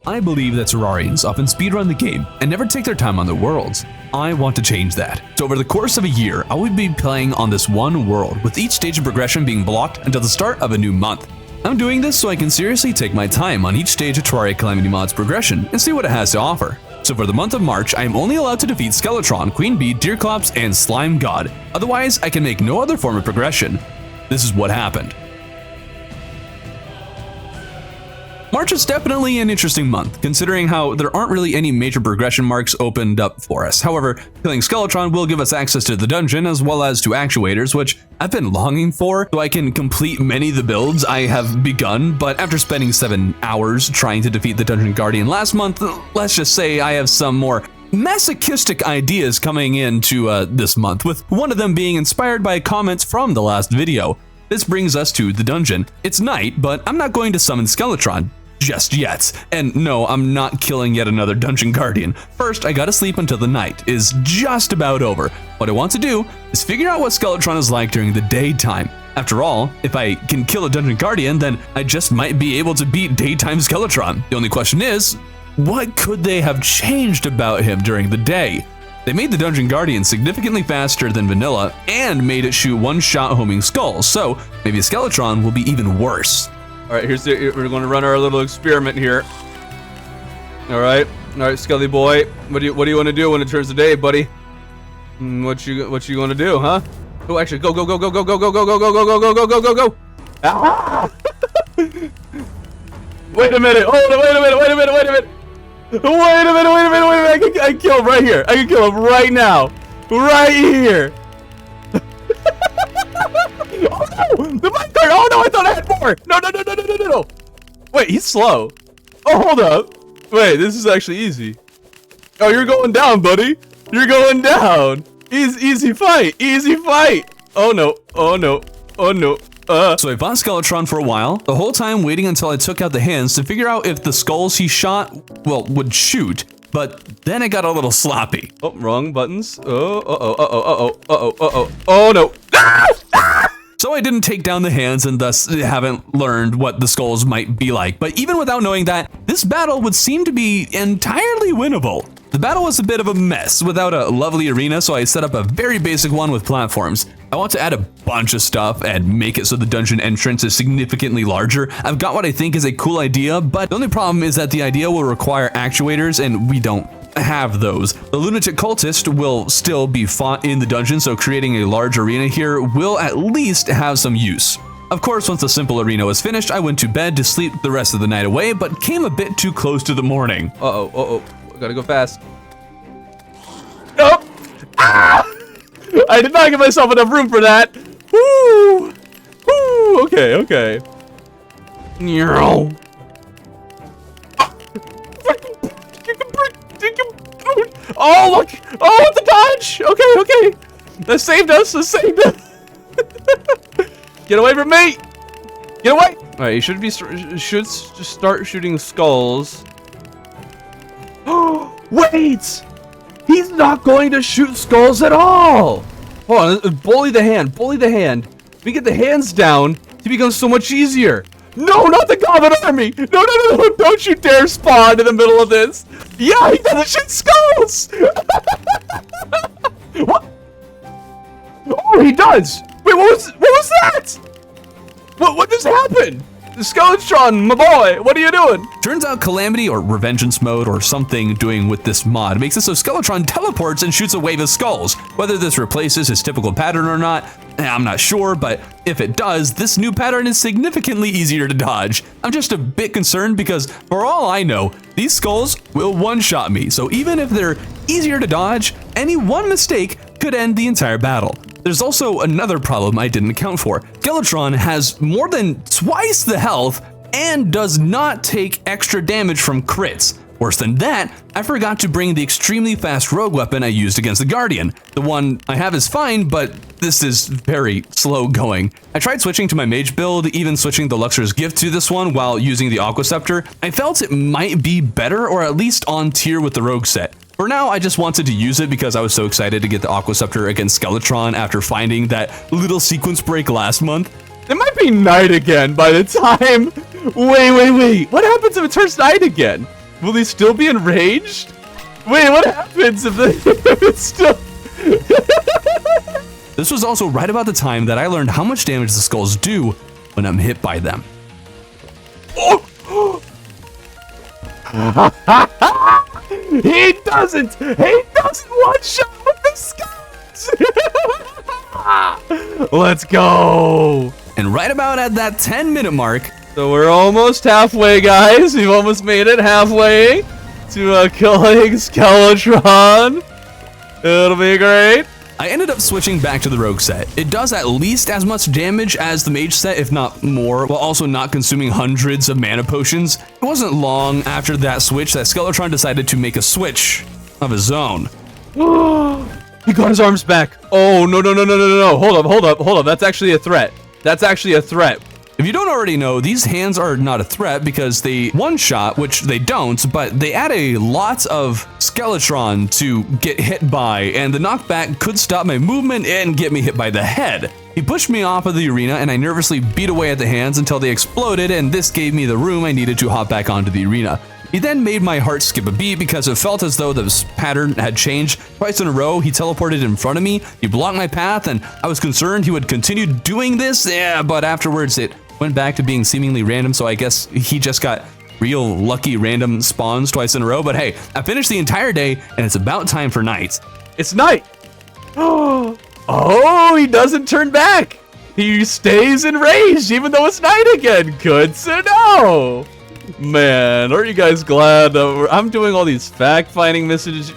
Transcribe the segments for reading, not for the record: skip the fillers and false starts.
I believe that Terrarians often speedrun the game and never take their time on the worlds. I want to change that. So over the course of a year, I will be playing on this one world, with each stage of progression being blocked until the start of a new month. I'm doing this so I can seriously take my time on each stage of Terraria Calamity Mod's progression and see what it has to offer. So for the month of March, I am only allowed to defeat Skeletron, Queen Bee, Deerclops, and Slime God. Otherwise, I can make no other form of progression. This is what happened. March is definitely an interesting month, considering how there aren't really any major progression marks opened up for us. However, killing Skeletron will give us access to the dungeon as well as to actuators, which I've been longing for, so I can complete many of the builds I have begun, but after spending 7 hours trying to defeat the Dungeon Guardian last month, let's just say I have some more masochistic ideas coming into this month, with one of them being inspired by comments from the last video. This brings us to the dungeon. It's night, but I'm not going to summon Skeletron just yet. And no, I'm not killing yet another Dungeon Guardian. First, I gotta sleep until the night is just about over. What I want to do is figure out what Skeletron is like during the daytime. After all, if I can kill a Dungeon Guardian, then I just might be able to beat daytime Skeletron. The only question is, what could they have changed about him during the day? They made the Dungeon Guardian significantly faster than vanilla and made it shoot one-shot homing skulls, so maybe Skeletron will be even worse. All right, we're going to run our little experiment here. All right, Skelly boy, what do you want to do when it turns to day, buddy? What you going to do, huh? Oh, actually, go. Ah! Wait a minute. I can kill him right here. I can kill him right now. Right here. Oh no! The mic card! Oh no, I thought I had more! No. Wait, he's slow. Oh, hold up. Wait, this is actually easy. Oh, you're going down, buddy. You're going down. Easy fight. Oh no. So I fought Skeletron for a while, the whole time waiting until I took out the hands to figure out if the skulls he shot, well, would shoot. But then it got a little sloppy. Oh, wrong buttons. Oh no. So I didn't take down the hands and thus haven't learned what the skulls might be like. But even without knowing that, this battle would seem to be entirely winnable. The battle was a bit of a mess without a lovely arena, so I set up a very basic one with platforms. I want to add a bunch of stuff and make it so the dungeon entrance is significantly larger. I've got what I think is a cool idea, but the only problem is that the idea will require actuators and we don't have those. The lunatic cultist will still be fought in the dungeon, so creating a large arena here will at least have some use. Of course, once the simple arena was finished, I went to bed to sleep the rest of the night away, but came a bit too close to the morning. I gotta go fast. Nope! Ah! I did not give myself enough room for that. Woo! Okay. Oh, look! Oh, the dodge! Okay. That saved us. Get away from me! Get away! All right, you should just start shooting skulls. Wait! He's not going to shoot skulls at all! Hold on, bully the hand. We get the hands down, it becomes so much easier. No, not the Goblin Army! No, don't you dare spawn in the middle of this! Yeah, he doesn't shoot skulls! What? Oh, he does! Wait, what was that? What just happened? Skeletron, my boy, what are you doing? Turns out Calamity or Revengeance mode or something doing with this mod makes it so Skeletron teleports and shoots a wave of skulls. Whether this replaces his typical pattern or not, I'm not sure, but if it does, this new pattern is significantly easier to dodge. I'm just a bit concerned because for all I know, these skulls will one-shot me, so even if they're easier to dodge, any one mistake could end the entire battle. There's also another problem I didn't account for. Skeletron has more than twice the health and does not take extra damage from crits. Worse than that, I forgot to bring the extremely fast rogue weapon I used against the Guardian. The one I have is fine, but this is very slow going. I tried switching to my mage build, even switching the Luxor's Gift to this one while using the Aqua Scepter. I felt it might be better or at least on tier with the rogue set. For now, I just wanted to use it because I was so excited to get the Aqua Scepter against Skeletron after finding that little sequence break last month. It might be night again by the time... Wait. What happens if it turns night again? Will he still be enraged? Wait, what happens if it's still... This was also right about the time that I learned how much damage the skulls do when I'm hit by them. Oh! He doesn't one-shot with the skulls! Let's go! And right about at that 10-minute mark, so we're almost halfway, guys. We've almost made it halfway to killing Skeletron. It'll be great. I ended up switching back to the rogue set. It does at least as much damage as the mage set, if not more, while also not consuming hundreds of mana potions. It wasn't long after that switch that Skeletron decided to make a switch of his own. He got his arms back. Oh, no. Hold up. That's actually a threat. If you don't already know, these hands are not a threat because they one-shot, which they don't, but they add a lot of Skeletron to get hit by, and the knockback could stop my movement and get me hit by the head. He pushed me off of the arena, and I nervously beat away at the hands until they exploded, and this gave me the room I needed to hop back onto the arena. He then made my heart skip a beat because it felt as though this pattern had changed. Twice in a row, he teleported in front of me, he blocked my path, and I was concerned he would continue doing this, but afterwards it went back to being seemingly random, so I guess he just got real lucky random spawns twice in a row. But hey, I finished the entire day, and it's about time for night. It's night! Oh, he doesn't turn back! He stays enraged even though it's night again! Good to know! Man, aren't you guys glad I'm doing all these fact-finding missions?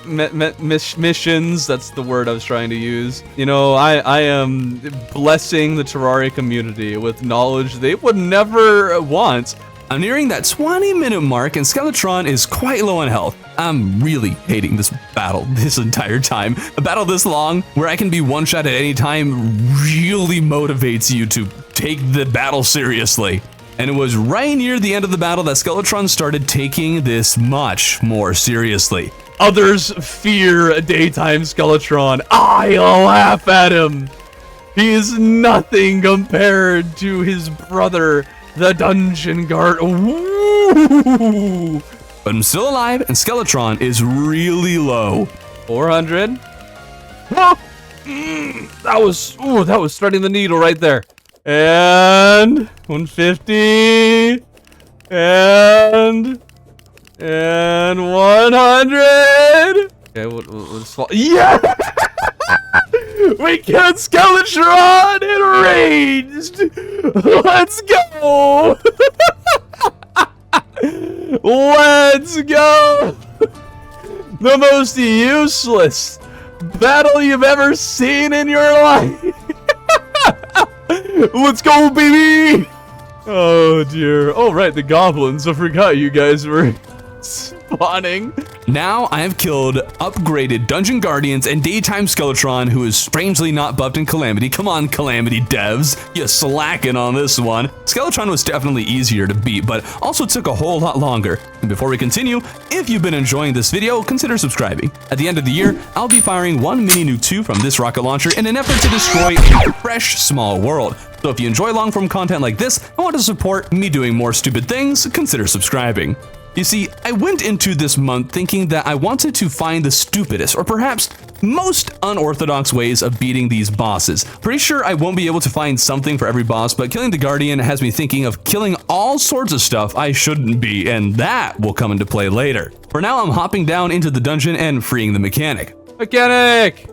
That's the word I was trying to use. You know, I am blessing the Terraria community with knowledge they would never want. I'm nearing that 20-minute mark, and Skeletron is quite low on health. I'm really hating this battle this entire time. A battle this long, where I can be one-shot at any time, really motivates you to take the battle seriously. And it was right near the end of the battle that Skeletron started taking this much more seriously. Others fear daytime Skeletron. I laugh at him. He is nothing compared to his brother, the Dungeon Guard. Ooh. But I'm still alive, and Skeletron is really low. 400. That was threading the needle right there. And 150 and 100. Okay, let's fall. Yeah, we killed Skeletron enraged. Let's go. Let's go. The most useless battle you've ever seen in your life. Let's go, baby! Oh, dear. Oh, right, the goblins. I forgot you guys were spawning. Now I have killed upgraded Dungeon Guardians and Daytime Skeletron, who is strangely not buffed in Calamity. Come on, Calamity devs. You're slacking on this one. Skeletron was definitely easier to beat, but also took a whole lot longer. And before we continue, if you've been enjoying this video, consider subscribing. At the end of the year, I'll be firing one mini nuke 2 from this rocket launcher in an effort to destroy a fresh small world. So if you enjoy long-form content like this and want to support me doing more stupid things, consider subscribing. You see, I went into this month thinking that I wanted to find the stupidest, or perhaps most unorthodox ways of beating these bosses. Pretty sure I won't be able to find something for every boss, but killing the Guardian has me thinking of killing all sorts of stuff I shouldn't be, and that will come into play later. For now, I'm hopping down into the dungeon and freeing the mechanic. Mechanic!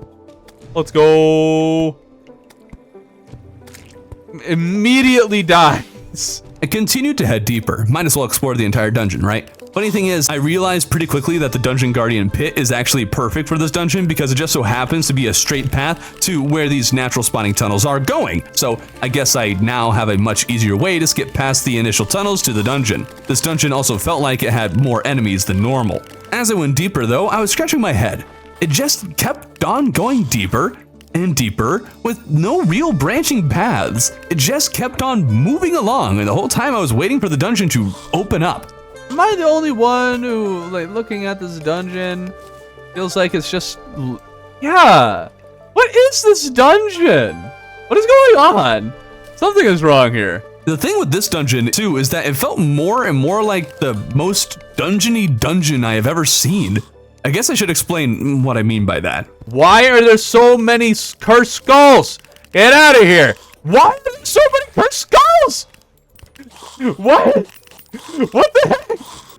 Let's go. Immediately dies. I continued to head deeper. Might as well explore the entire dungeon, right? Funny thing is, I realized pretty quickly that the Dungeon Guardian pit is actually perfect for this dungeon because it just so happens to be a straight path to where these natural spawning tunnels are going. So I guess I now have a much easier way to skip past the initial tunnels to the dungeon. This dungeon also felt like it had more enemies than normal. As I went deeper though, I was scratching my head. It just kept on going deeper and deeper with no real branching paths. It just kept on moving along, and the whole time I was waiting for the dungeon to open up. Am I the only one who, like, looking at this dungeon, feels like it's just... Yeah! What is this dungeon? What is going on? Something is wrong here. The thing with this dungeon too is that it felt more and more like the most dungeony dungeon I have ever seen. I guess I should explain what I mean by that. Why are there so many cursed skulls? Get out of here! Why are there so many cursed skulls? What? What the heck?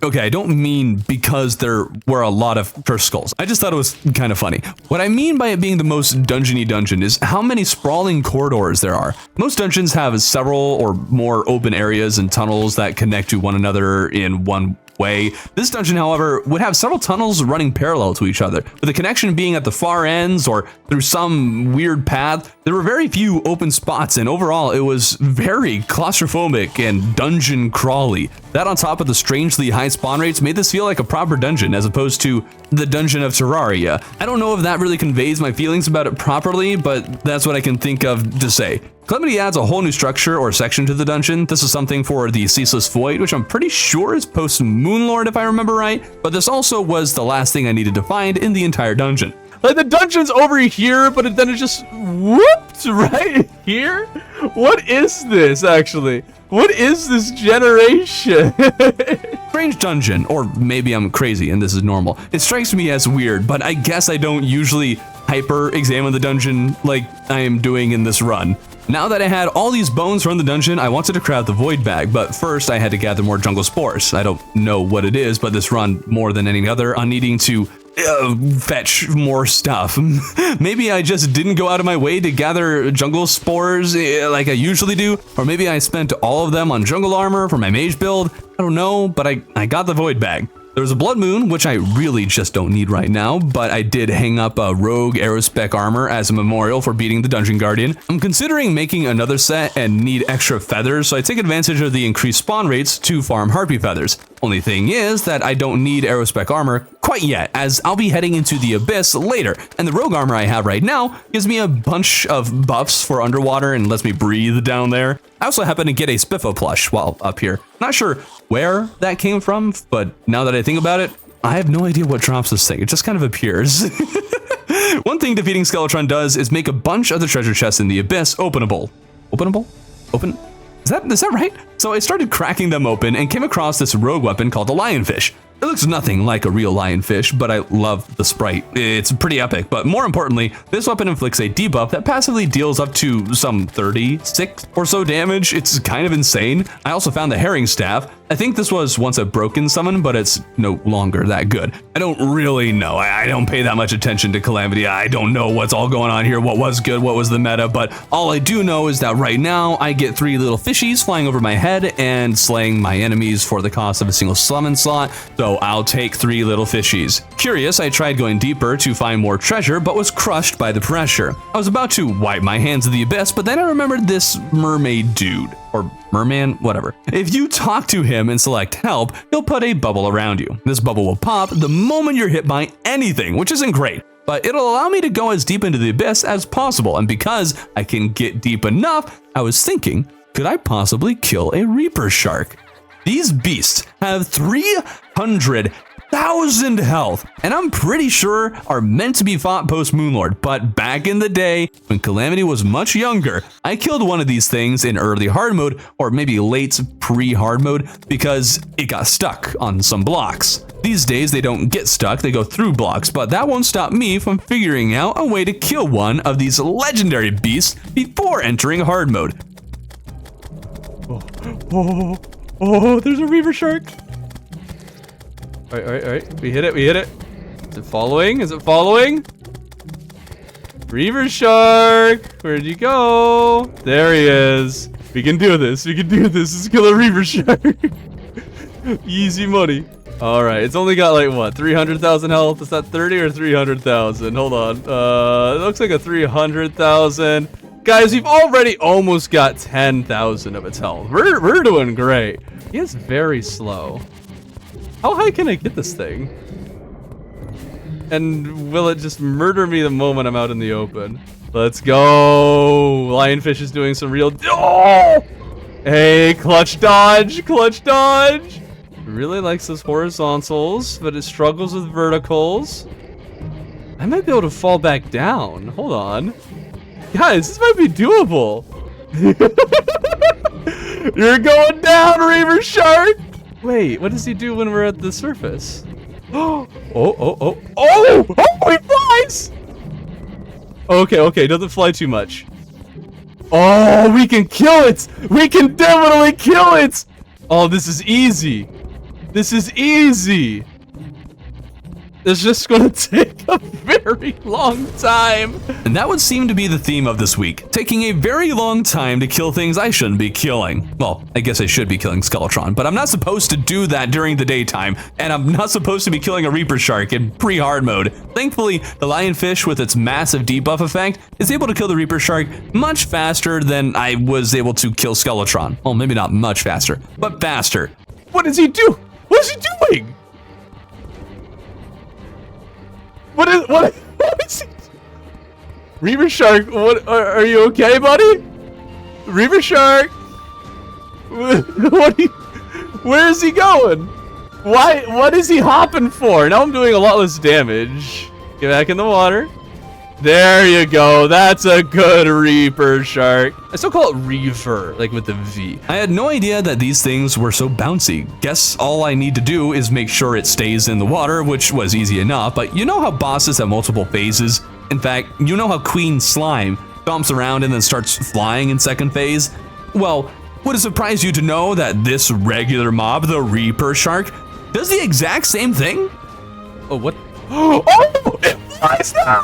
Okay, I don't mean because there were a lot of cursed skulls. I just thought it was kind of funny. What I mean by it being the most dungeony dungeon is how many sprawling corridors there are. Most dungeons have several or more open areas and tunnels that connect to one another in one way. This dungeon, however, would have several tunnels running parallel to each other, with the connection being at the far ends or through some weird path. There were very few open spots, and overall it was very claustrophobic and dungeon crawly. That on top of the strangely high spawn rates made this feel like a proper dungeon as opposed to the dungeon of Terraria. I don't know if that really conveys my feelings about it properly, but that's what I can think of to say. Calamity adds a whole new structure or section to the dungeon. This is something for the Ceaseless Void, which I'm pretty sure is post-Moonlord if I remember right, but this also was the last thing I needed to find in the entire dungeon. Like the dungeon's over here, but then it just whooped right here? What is this, actually? What is this generation? Strange dungeon, or maybe I'm crazy and this is normal. It strikes me as weird, but I guess I don't usually hyper-examine the dungeon like I am doing in this run. Now that I had all these bones from the dungeon, I wanted to craft the void bag, but first I had to gather more jungle spores. I don't know what it is, but this run, more than any other, on needing to fetch more stuff. Maybe I just didn't go out of my way to gather jungle spores like I usually do, or maybe I spent all of them on jungle armor for my mage build. I don't know, but I got the void bag. There was a blood moon, which I really just don't need right now, but I did hang up a rogue aerospec armor as a memorial for beating the dungeon guardian. I'm considering making another set and need extra feathers, so I take advantage of the increased spawn rates to farm harpy feathers. Only thing is that I don't need aerospec armor quite yet, as I'll be heading into the abyss later, and the rogue armor I have right now gives me a bunch of buffs for underwater and lets me breathe down there. I also happen to get a Spiffo plush while up here. Not sure where that came from, but now that I think about it, I have no idea what drops this thing. It just kind of appears. One thing defeating Skeletron does is make a bunch of the treasure chests in the abyss openable. Openable? Open? Is that right? So I started cracking them open and came across this rogue weapon called the lionfish. It looks nothing like a real lionfish, but I love the sprite. It's pretty epic, but more importantly, this weapon inflicts a debuff that passively deals up to some 36 or so damage. It's kind of insane. I also found the herring staff. I think this was once a broken summon, but it's no longer that good. I don't really know. I don't pay that much attention to Calamity. I don't know what's all going on here, what was good, what was the meta, but all I do know is that right now I get 3 little fishies flying over my head and slaying my enemies for the cost of a single summon slot, so I'll take 3 little fishies. Curious, I tried going deeper to find more treasure, but was crushed by the pressure. I was about to wipe my hands of the abyss, but then I remembered this mermaid dude. Or merman, whatever. If you talk to him and select help, he'll put a bubble around you. This bubble will pop the moment you're hit by anything, which isn't great, but it'll allow me to go as deep into the abyss as possible. And because I can get deep enough, I was thinking, could I possibly kill a Reaper Shark? These beasts have 300,000 health, and I'm pretty sure are meant to be fought post-Moonlord, but back in the day, when Calamity was much younger, I killed one of these things in early hard mode, or maybe late pre-hard mode, because it got stuck on some blocks. These days, they don't get stuck, they go through blocks, but that won't stop me from figuring out a way to kill one of these legendary beasts before entering hard mode. Oh, there's a Reaver Shark. All right. We hit it. Is it following? Reaver Shark, where'd you go? There he is. We can do this. Let's kill a Reaver Shark. Easy money. All right, it's only got like what, 300,000 health? Is that 30 or 300,000? Hold on. It looks like a 300,000. Guys, we've already almost got 10,000 of its health. We're doing great. He is very slow. How high can I get this thing? And will it just murder me the moment I'm out in the open? Let's go. Lionfish is doing some real... Oh! Hey, clutch dodge. Really likes those horizontals, but it struggles with verticals. I might be able to fall back down. Hold on. Guys, this might be doable. You're going down, Reaver Shark! Wait, what does he do when we're at the surface? Oh, he flies! Okay, doesn't fly too much. Oh, we can kill it! We can definitely kill it! Oh, this is easy. This is easy. It's just gonna take a very long time. And that would seem to be the theme of this week, taking a very long time to kill things I shouldn't be killing. Well, I guess I should be killing Skeletron, but I'm not supposed to do that during the daytime, and I'm not supposed to be killing a Reaper Shark in pre-hard mode. Thankfully, the Lionfish with its massive debuff effect is able to kill the Reaper Shark much faster than I was able to kill Skeletron. Well, maybe not much faster, but faster. What does he do? What is he doing? What is he? Reaver Shark, what are you okay, buddy? Reaver Shark? Where is he going? What is he hopping for? Now I'm doing a lot less damage. Get back in the water. There you go. That's a good Reaper Shark. I still call it Reaver, like with the V. I had no idea that these things were so bouncy. Guess all I need to do is make sure it stays in the water, which was easy enough, but you know how bosses have multiple phases? In fact, you know how Queen Slime bumps around and then starts flying in second phase? Well, would it surprise you to know that this regular mob, the Reaper Shark, does the exact same thing? Oh, what? Oh, it flies now!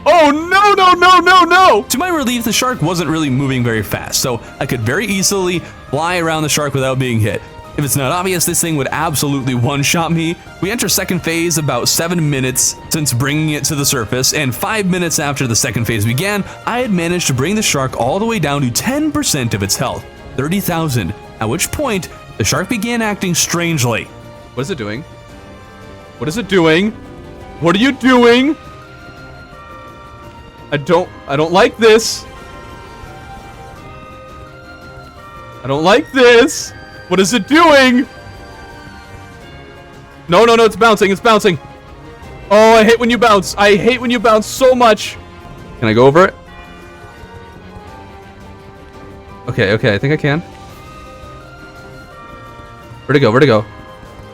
Oh no! To my relief, the shark wasn't really moving very fast, so I could very easily fly around the shark without being hit. If it's not obvious, this thing would absolutely one-shot me. We enter second phase about 7 minutes since bringing it to the surface, and 5 minutes after the second phase began, I had managed to bring the shark all the way down to 10% of its health, 30,000, at which point, the shark began acting strangely. What is it doing? What is it doing? What are you doing? I don't like this. I don't like this. What is it doing? No, it's bouncing, it's bouncing. Oh, I hate when you bounce. I hate when you bounce so much. Can I go over it? Okay, I think I can. Where'd it go?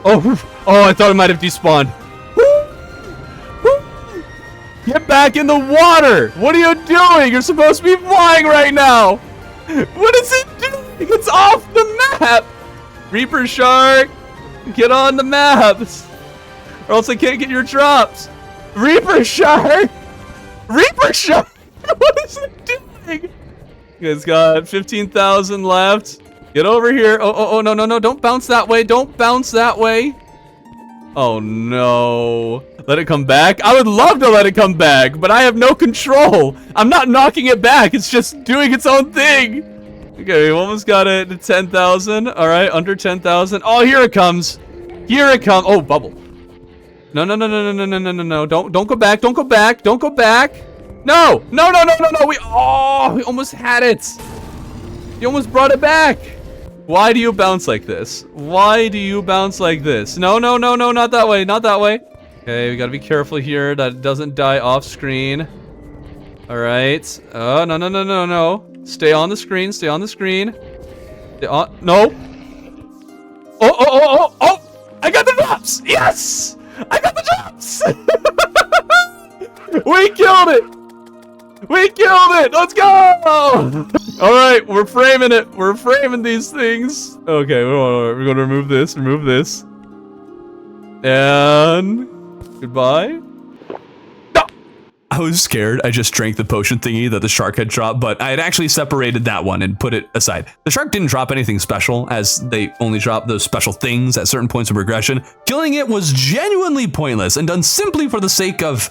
Oh, I thought it might have despawned. Get back in the water! What are you doing? You're supposed to be flying right now! What is it doing? It's off the map! Reaper Shark, get on the maps! Or else I can't get your drops! Reaper Shark! Reaper Shark! What is it doing? It's got 15,000 left. Get over here. Oh, no. Don't bounce that way. Don't bounce that way. Oh, no. Let it come back? I would love to let it come back, but I have no control. I'm not knocking it back. It's just doing its own thing. Okay, we almost got it to 10,000. All right, under 10,000. Oh, here it comes. Here it comes. Oh, bubble. No. Don't go back. Don't go back. Don't go back. No. We almost had it. You almost brought it back. Why do you bounce like this? Why do you bounce like this? No, not that way, not that way. Okay, we gotta be careful here that it doesn't die off screen. All right. Oh, no. Stay on the screen, stay on the screen. No. Oh, I got the drops! Yes! I got the drops! We killed it! We killed it! Let's go! Alright, we're framing it. We're framing these things. Okay, we're gonna remove this, And goodbye. I was scared. I just drank the potion thingy that the shark had dropped, but I had actually separated that one and put it aside. The shark didn't drop anything special, as they only drop those special things at certain points of regression. Killing it was genuinely pointless and done simply for the sake of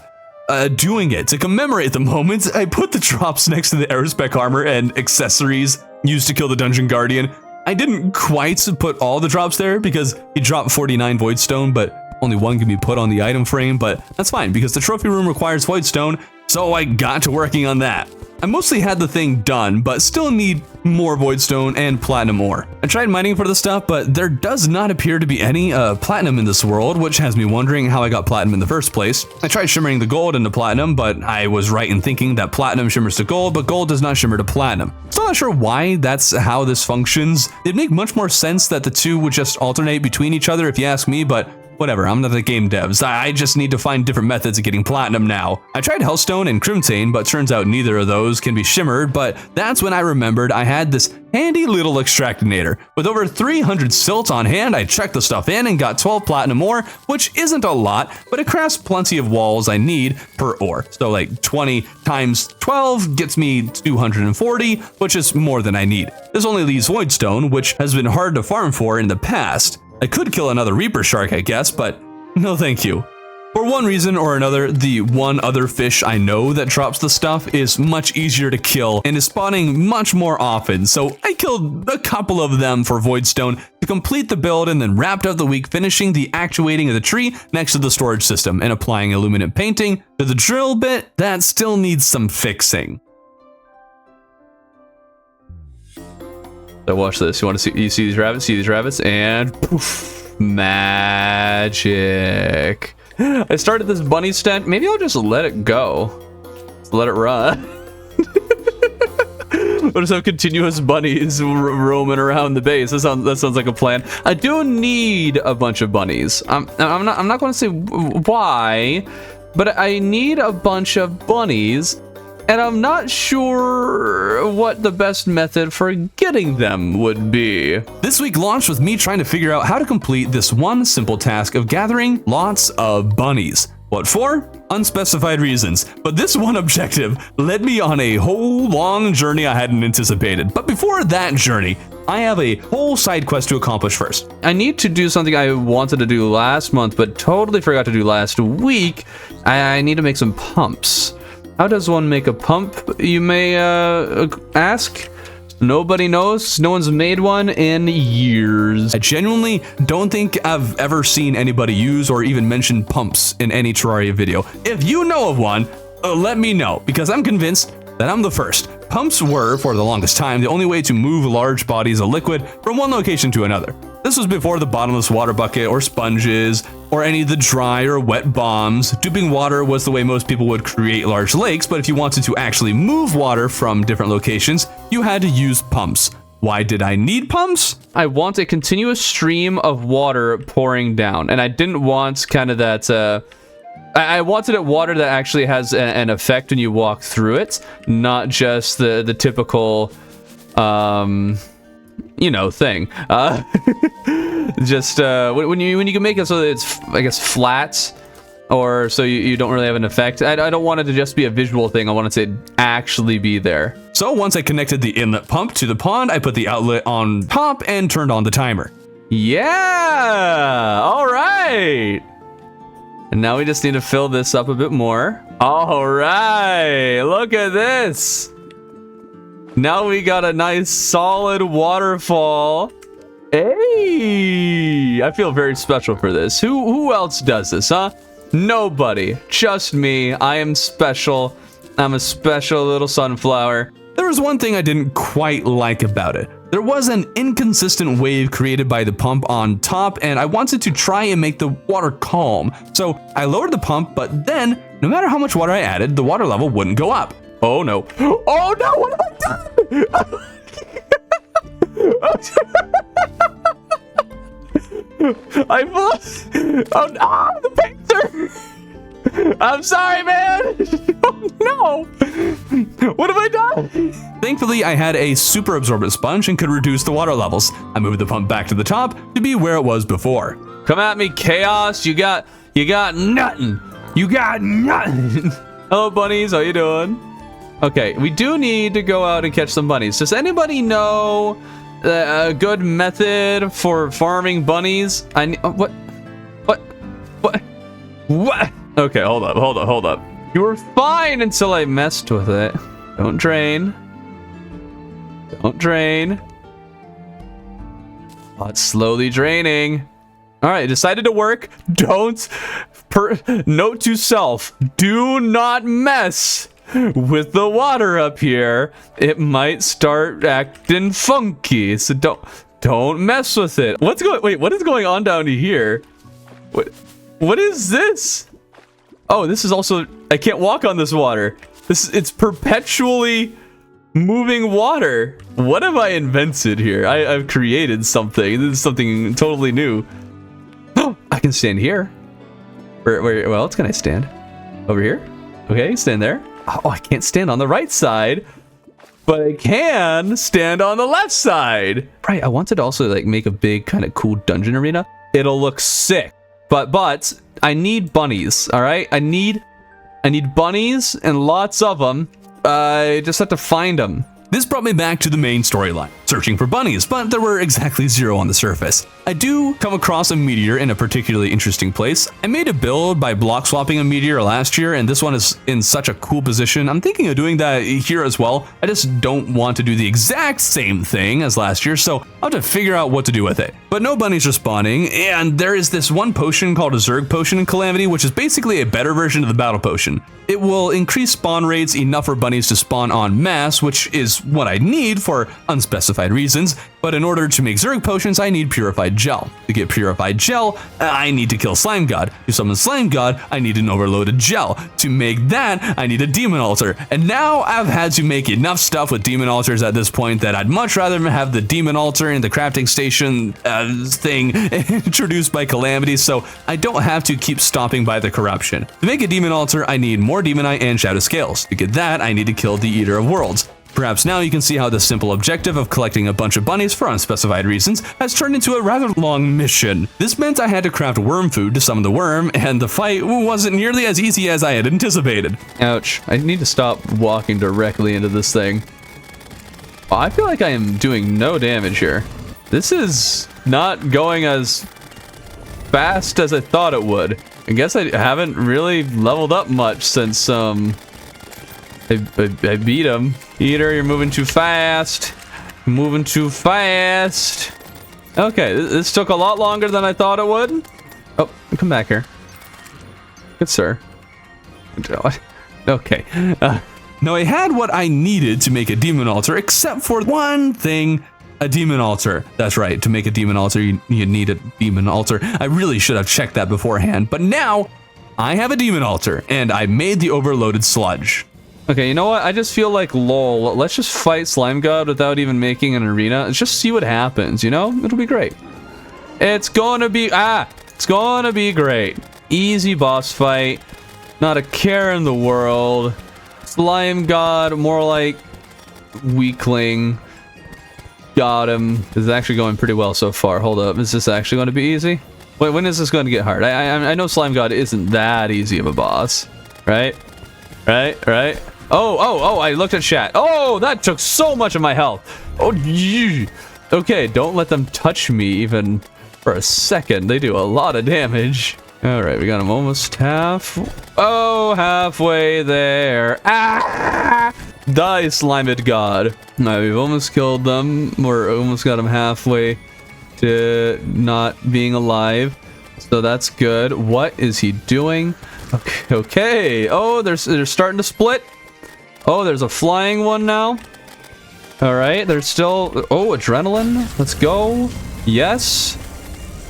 doing it. To commemorate the moment, I put the drops next to the aerospec armor and accessories used to kill the dungeon guardian. I didn't quite put all the drops there because he dropped 49 voidstone, but only one can be put on the item frame, but that's fine because the trophy room requires voidstone, so I got to working on that. I mostly had the thing done, but still need more voidstone and platinum ore. I tried mining for the stuff, but there does not appear to be any platinum in this world, which has me wondering how I got platinum in the first place. I tried shimmering the gold into platinum, but I was right in thinking that platinum shimmers to gold, but gold does not shimmer to platinum. Still not sure why that's how this functions. It'd make much more sense that the two would just alternate between each other if you ask me, but whatever, I'm not the game devs. I just need to find different methods of getting platinum now. I tried Hellstone and Crimtane, but turns out neither of those can be shimmered, but that's when I remembered I had this handy little extractinator. With over 300 silt on hand, I checked the stuff in and got 12 platinum ore, which isn't a lot, but it crafts plenty of walls I need per ore. So like 20 times 12 gets me 240, which is more than I need. This only leaves Voidstone, which has been hard to farm for in the past. I could kill another Reaper Shark, I guess, but no thank you. For one reason or another, the one other fish I know that drops the stuff is much easier to kill and is spawning much more often, so I killed a couple of them for Voidstone to complete the build and then wrapped up the week finishing the actuating of the tree next to the storage system and applying illuminant painting to the drill bit that still needs some fixing. So watch this. You want to see? You see these rabbits? See these rabbits? And poof, magic. I started this bunny stent. Maybe I'll just let it go. Just let it run. We'll just have continuous bunnies roaming around the base. That sounds like a plan. I do need a bunch of bunnies. I'm not going to say why, but I need a bunch of bunnies. And I'm not sure what the best method for getting them would be. This week launched with me trying to figure out how to complete this one simple task of gathering lots of bunnies. What for? Unspecified reasons. But this one objective led me on a whole long journey I hadn't anticipated. But before that journey, I have a whole side quest to accomplish first. I need to do something I wanted to do last month, but totally forgot to do last week. I need to make some pumps. How does one make a pump, you may ask? Nobody knows. No one's made one in years. I genuinely don't think I've ever seen anybody use or even mention pumps in any Terraria video. If you know of one, let me know, because I'm convinced that I'm the first. Pumps were, for the longest time, the only way to move large bodies of liquid from one location to another. This was before the bottomless water bucket or sponges or any of the dry or wet bombs. Duping water was the way most people would create large lakes, but if you wanted to actually move water from different locations, you had to use pumps. Why did I need pumps? I want a continuous stream of water pouring down, and I didn't want kind of that... I wanted it water that actually has an effect when you walk through it, not just the typical... you know, thing. Just when you can make it so that it's, I guess, flat, or so you don't really have an effect. I don't want it to just be a visual thing. I want it to actually be there. So once I connected the inlet pump to the pond, I put the outlet on top and turned on the timer. Yeah! All right! And now we just need to fill this up a bit more. All right! Look at this! Now we got a nice solid waterfall. Hey! I feel very special for this. Who else does this, huh? Nobody. Just me. I am special. I'm a special little sunflower. There was one thing I didn't quite like about it. There was an inconsistent wave created by the pump on top, and I wanted to try and make the water calm. So I lowered the pump, but then, no matter how much water I added, the water level wouldn't go up. Oh no. Oh no, what have I done? I lost. Oh no, the painter. I'm sorry, man. Oh no. What have I done? Thankfully, I had a super absorbent sponge and could reduce the water levels. I moved the pump back to the top to be where it was before. Come at me, chaos. You got nothing. You got nothing. Hello, bunnies. How you doing? Okay, we do need to go out and catch some bunnies. Does anybody know a good method for farming bunnies? What? Okay, hold up. You were fine until I messed with it. Don't drain. Don't drain. Oh, it's slowly draining. All right, decided to work. Don't. Note to self: do not mess with the water up here, it might start acting funky. So don't mess with it. What is going on down here? What is this? Oh, this is also, I can't walk on this water. It's perpetually moving water. What have I invented here? I've created something. This is something totally new. Oh, I can stand here. Where else can I stand? Over here? Okay, stand there. Oh, I can't stand on the right side, but I can stand on the left side. Right, I wanted to also like make a big kind of cool dungeon arena. It'll look sick. But I need bunnies, all right? I need bunnies and lots of them. I just have to find them. This brought me back to the main storyline, searching for bunnies, but there were exactly 0 on the surface. I do come across a meteor in a particularly interesting place. I made a build by block swapping a meteor last year, and this one is in such a cool position. I'm thinking of doing that here as well. I just don't want to do the exact same thing as last year, so I'll have to figure out what to do with it. But no bunnies are spawning, and there is this one potion called a Zerg potion in Calamity, which is basically a better version of the battle potion. It will increase spawn rates enough for bunnies to spawn en masse, which is what I need for unspecified reasons, but in order to make Zerg potions, I need purified gel. To get purified gel, I need to kill Slime God. To summon Slime God, I need an overloaded gel. To make that, I need a demon altar. And now I've had to make enough stuff with demon altars at this point that I'd much rather have the demon altar in the crafting station thing introduced by Calamity, so I don't have to keep stopping by the corruption. To make a demon altar, I need more demonite and shadow scales. To get that, I need to kill the Eater of Worlds. Perhaps now you can see how the simple objective of collecting a bunch of bunnies for unspecified reasons has turned into a rather long mission. This meant I had to craft worm food to summon the worm, and the fight wasn't nearly as easy as I had anticipated. Ouch. I need to stop walking directly into this thing. Oh, I feel like I am doing no damage here. This is not going as fast as I thought it would. I guess I haven't really leveled up much since I beat him. Eater, you're moving too fast. Moving too fast. Okay, this took a lot longer than I thought it would. Oh, come back here. Good sir. Okay. Now I had what I needed to make a demon altar, except for one thing. A demon altar. That's right. To make a demon altar, you need a demon altar. I really should have checked that beforehand, but now I have a demon altar, and I made the overloaded sludge. Okay, you know what? I just feel like, lol, let's just fight Slime God without even making an arena. Let's just see what happens, you know? It'll be great. It's gonna be great. Easy boss fight. Not a care in the world. Slime God, more like weakling. Got him. This is actually going pretty well so far. Hold up. Is this actually going to be easy? Wait, when is this going to get hard? I know Slime God isn't that easy of a boss. Right? Right? Oh, I looked at chat. Oh, that took so much of my health. Oh, gee. Okay, don't let them touch me even for a second. They do a lot of damage. All right, we got him almost halfway there. Ah! Die, Slimed God. All right, we've almost killed them. We're almost got him halfway to not being alive. So that's good. What is he doing? Okay. Oh, they're starting to split. Oh, there's a flying one now. All right, there's still... Oh, adrenaline. Let's go. Yes.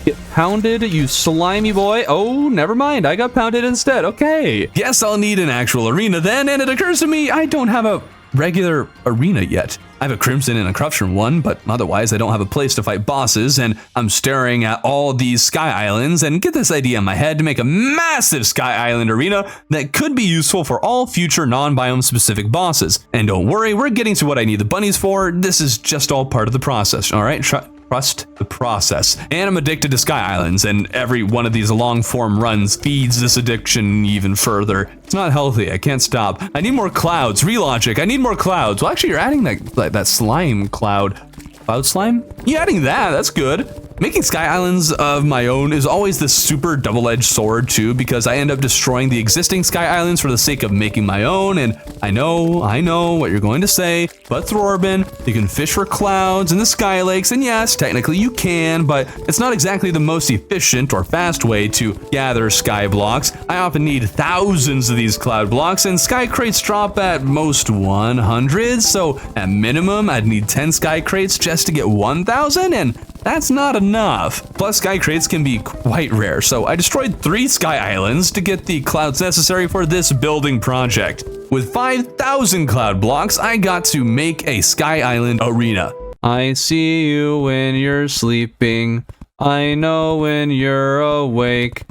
Get pounded, you slimy boy. Oh, never mind. I got pounded instead. Okay. Guess I'll need an actual arena then, and it occurs to me I don't have a regular arena yet. I have a Crimson and a Corruption one, but otherwise I don't have a place to fight bosses, and I'm staring at all these Sky Islands and get this idea in my head to make a massive Sky Island arena that could be useful for all future non-biome specific bosses. And don't worry, we're getting to what I need the bunnies for. This is just all part of the process, all right? Trust the process. And I'm addicted to Sky Islands, and every one of these long-form runs feeds this addiction even further. It's not healthy. I can't stop. I need more clouds. Relogic. I need more clouds. Well, actually, you're adding that slime cloud. Cloud slime? You're adding that. That's good. Making sky islands of my own is always this super double-edged sword too, because I end up destroying the existing sky islands for the sake of making my own. And I know what you're going to say, but Thorbin, you can fish for clouds in the sky lakes, and yes, technically you can, but it's not exactly the most efficient or fast way to gather sky blocks. I often need thousands of these cloud blocks, and sky crates drop at most 100, so at minimum I'd need 10 sky crates just to get 1,000, and that's not enough. Plus, sky crates can be quite rare, so I destroyed 3 sky islands to get the clouds necessary for this building project. With 5,000 cloud blocks, I got to make a sky island arena. I see you when you're sleeping. I know when you're awake.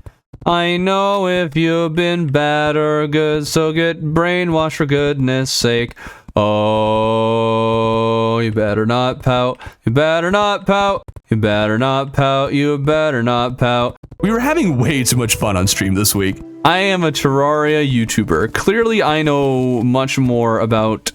I know if you've been bad or good, so get brainwashed for goodness sake. Oh, you better not pout. You better not pout. You better not pout. You better not pout. We were having way too much fun on stream this week. I am a Terraria YouTuber. Clearly, I know much more about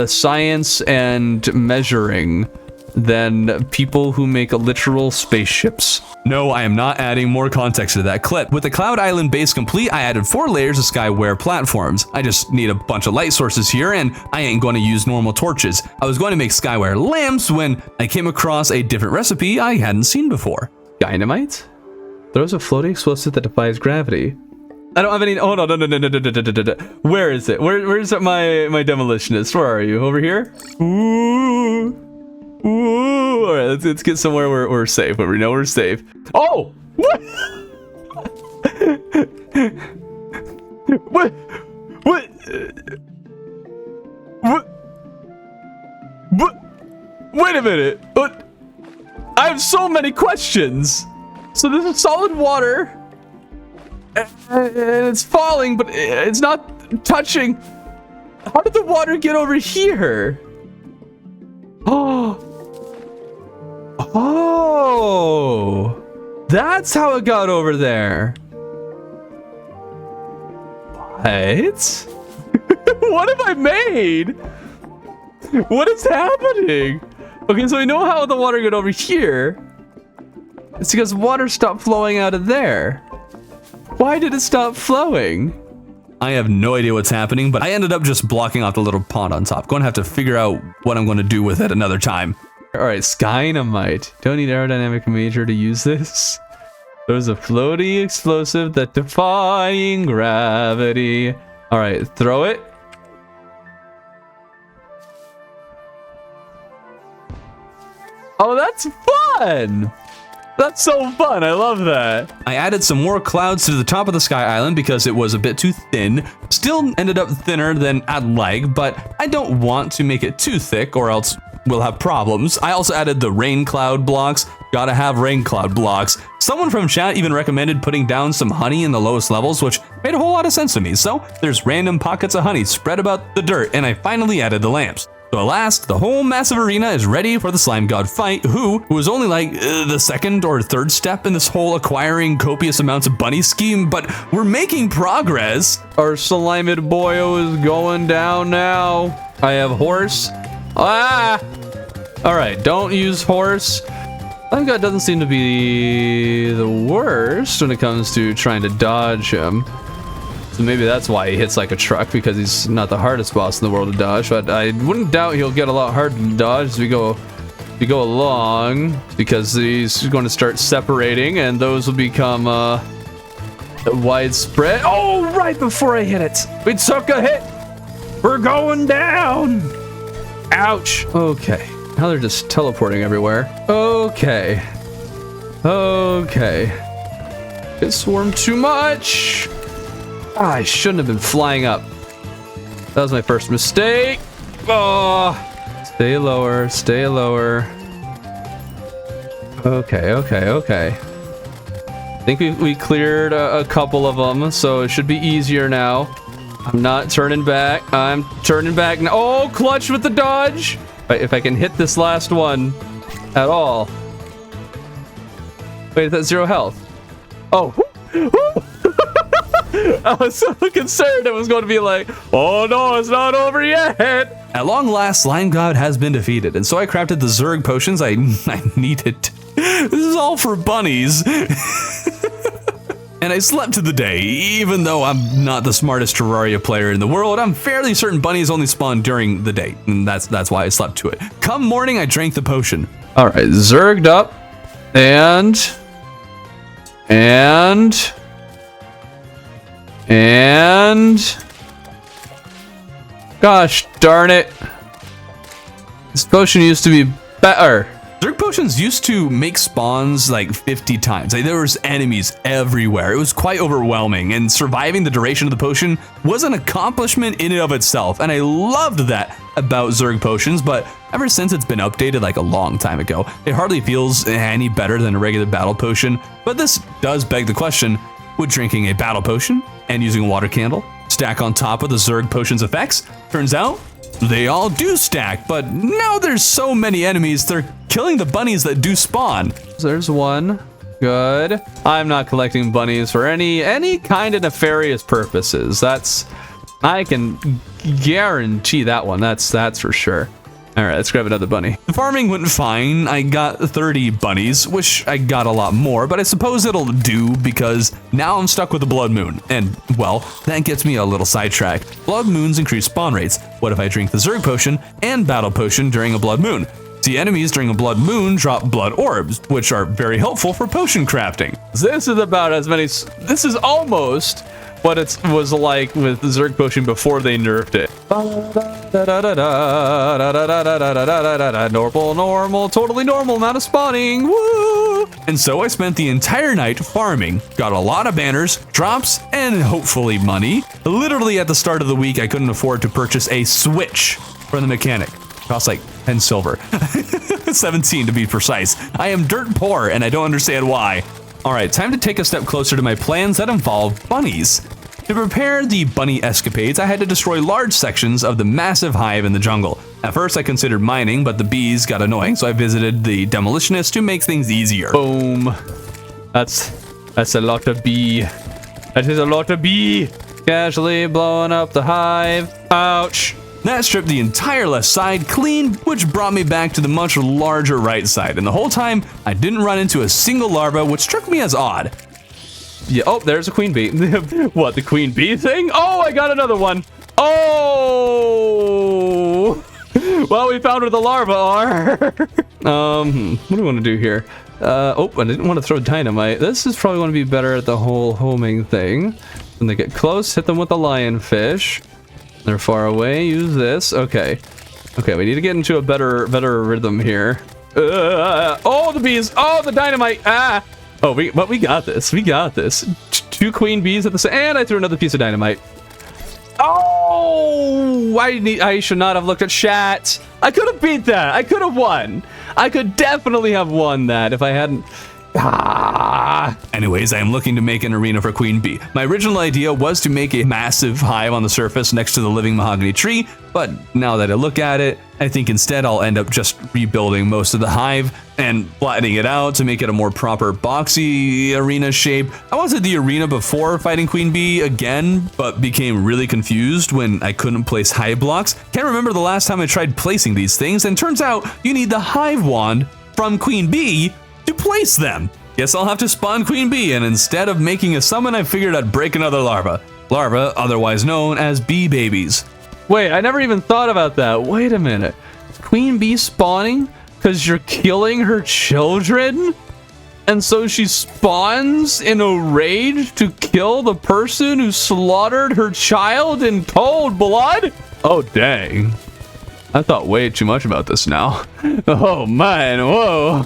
science and measuring than people who make literal spaceships. No, I am not adding more context to that clip. With the Cloud Island base complete, I added 4 layers of skyware platforms. I just need a bunch of light sources here, and I ain't going to use normal torches. I was going to make skyware lamps when I came across a different recipe I hadn't seen before. Dynamite? Throws a floating explosive that defies gravity. I don't have any. Oh no. Where is it? Where's my demolitionist? Where are you? Over here? Ooh. All right, let's get somewhere where we're safe. Where we know we're safe. Oh! What? What? Wait a minute. What? I have so many questions. So this is solid water. And it's falling, but it's not touching. How did the water get over here? Oh, that's how it got over there. What? What have I made? What is happening? Okay, so we know how the water got over here. It's because water stopped flowing out of there. Why did it stop flowing? I have no idea what's happening, but I ended up just blocking off the little pond on top. Going to have to figure out what I'm going to do with it another time. All right, Skynamite. Don't need aerodynamic major to use this. There's a floaty explosive that defying gravity. All right, throw it. Oh, that's fun. That's so fun. I love that. I added some more clouds to the top of the sky island because it was a bit too thin. Still ended up thinner than I'd like, but I don't want to make it too thick or else we'll have problems. I also added the rain cloud blocks. Gotta have rain cloud blocks. Someone from chat even recommended putting down some honey in the lowest levels, which made a whole lot of sense to me. So there's random pockets of honey spread about the dirt, and I finally added the lamps. So at last, the whole massive arena is ready for the slime god fight, who was only like the second or third step in this whole acquiring copious amounts of bunny scheme, but we're making progress. Our slimed boyo is going down now. I have horse. Ah! All right, don't use horse. Slime god doesn't seem to be the worst when it comes to trying to dodge him. So maybe that's why he hits like a truck, because he's not the hardest boss in the world to dodge. But I wouldn't doubt he'll get a lot harder to dodge as we go along, because he's going to start separating, and those will become widespread. Oh, right before I hit it, we took a hit. We're going down. Ouch. Okay, now they're just teleporting everywhere. Okay. It swarmed too much. I shouldn't have been flying up. That was my first mistake. Oh, stay lower, stay lower. Okay. I think we cleared a couple of them, so it should be easier now. I'm not turning back. I'm turning back now. Oh, clutch with the dodge. If I can hit this last one at all. Wait, that's 0 health. Oh. I was so concerned it was going to be like, oh no, it's not over yet. At long last, Slime God has been defeated, and so I crafted the Zerg potions I needed. This is is all for bunnies. And I slept to the day. Even though I'm not the smartest Terraria player in the world, I'm fairly certain bunnies only spawn during the day. And that's why I slept to it. Come morning, I drank the potion. All right, zerged up. And gosh darn it. This potion used to be better. Zerg potions used to make spawns like 50 times. Like, there was enemies everywhere. It was quite overwhelming, and surviving the duration of the potion was an accomplishment in and of itself. And I loved that about Zerg potions, but ever since it's been updated like a long time ago, it hardly feels any better than a regular battle potion. But this does beg the question, would drinking a battle potion and using a water candle stack on top of the Zerg potion's effects? Turns out, they all do stack, but now there's so many enemies, they're killing the bunnies that do spawn. There's one. Good. I'm not collecting bunnies for any kind of nefarious purposes. I can guarantee that one. That's for sure. All right, let's grab another bunny. The farming went fine. I got 30 bunnies. Wish I got a lot more, but I suppose it'll do because now I'm stuck with a blood moon. And, well, that gets me a little sidetracked. Blood moons increase spawn rates. What if I drink the Zerg potion and battle potion during a blood moon? See, enemies during a blood moon drop blood orbs, which are very helpful for potion crafting. This is about as many. This is almost what it was like with the Zerg potion before they nerfed it. Normal, totally normal amount of spawning. Woo! And so I spent the entire night farming, got a lot of banners, drops, and hopefully money. Literally at the start of the week, I couldn't afford to purchase a Switch from the mechanic. It cost like 10 silver. 17 to be precise. I am dirt poor and I don't understand why. All right, time to take a step closer to my plans that involve bunnies. To prepare the bunny escapades, I had to destroy large sections of the massive hive in the jungle. At first, I considered mining, but the bees got annoying, so I visited the demolitionist to make things easier. Boom. That's a lot of bee. That is a lot of bee. Casually blowing up the hive. Ouch. That stripped the entire left side clean, which brought me back to the much larger right side. And the whole time, I didn't run into a single larva, which struck me as odd. Yeah, oh, there's a queen bee. What, the queen bee thing? Oh, I got another one. Oh! Well, we found where the larvae are. What do we want to do here? Oh, I didn't want to throw dynamite. This is probably going to be better at the whole homing thing. When they get close, hit them with the lionfish. They're far away, use this. Okay. Okay, we need to get into a better rhythm here. Oh, the bees! Oh, the dynamite! Ah! Oh, we got this. We got this. Two queen bees at the same, and I threw another piece of dynamite. Oh! I should not have looked at chat. I could have beat that. I could have won. I could definitely have won that if I hadn't. Anyways, I am looking to make an arena for Queen Bee. My original idea was to make a massive hive on the surface next to the living mahogany tree, but now that I look at it, I think instead I'll end up just rebuilding most of the hive and flattening it out to make it a more proper boxy arena shape. I wanted the arena before fighting Queen Bee again, but became really confused when I couldn't place hive blocks. Can't remember the last time I tried placing these things, and turns out you need the hive wand from Queen Bee to place them. Guess I'll have to spawn Queen Bee, and instead of making a summon, I figured I'd break another larva. Larva, otherwise known as bee babies. Wait, I never even thought about that. Wait a minute. Queen Bee spawning because you're killing her children? And so she spawns in a rage to kill the person who slaughtered her child in cold blood? Oh, dang. I thought way too much about this now. Oh, man. Whoa.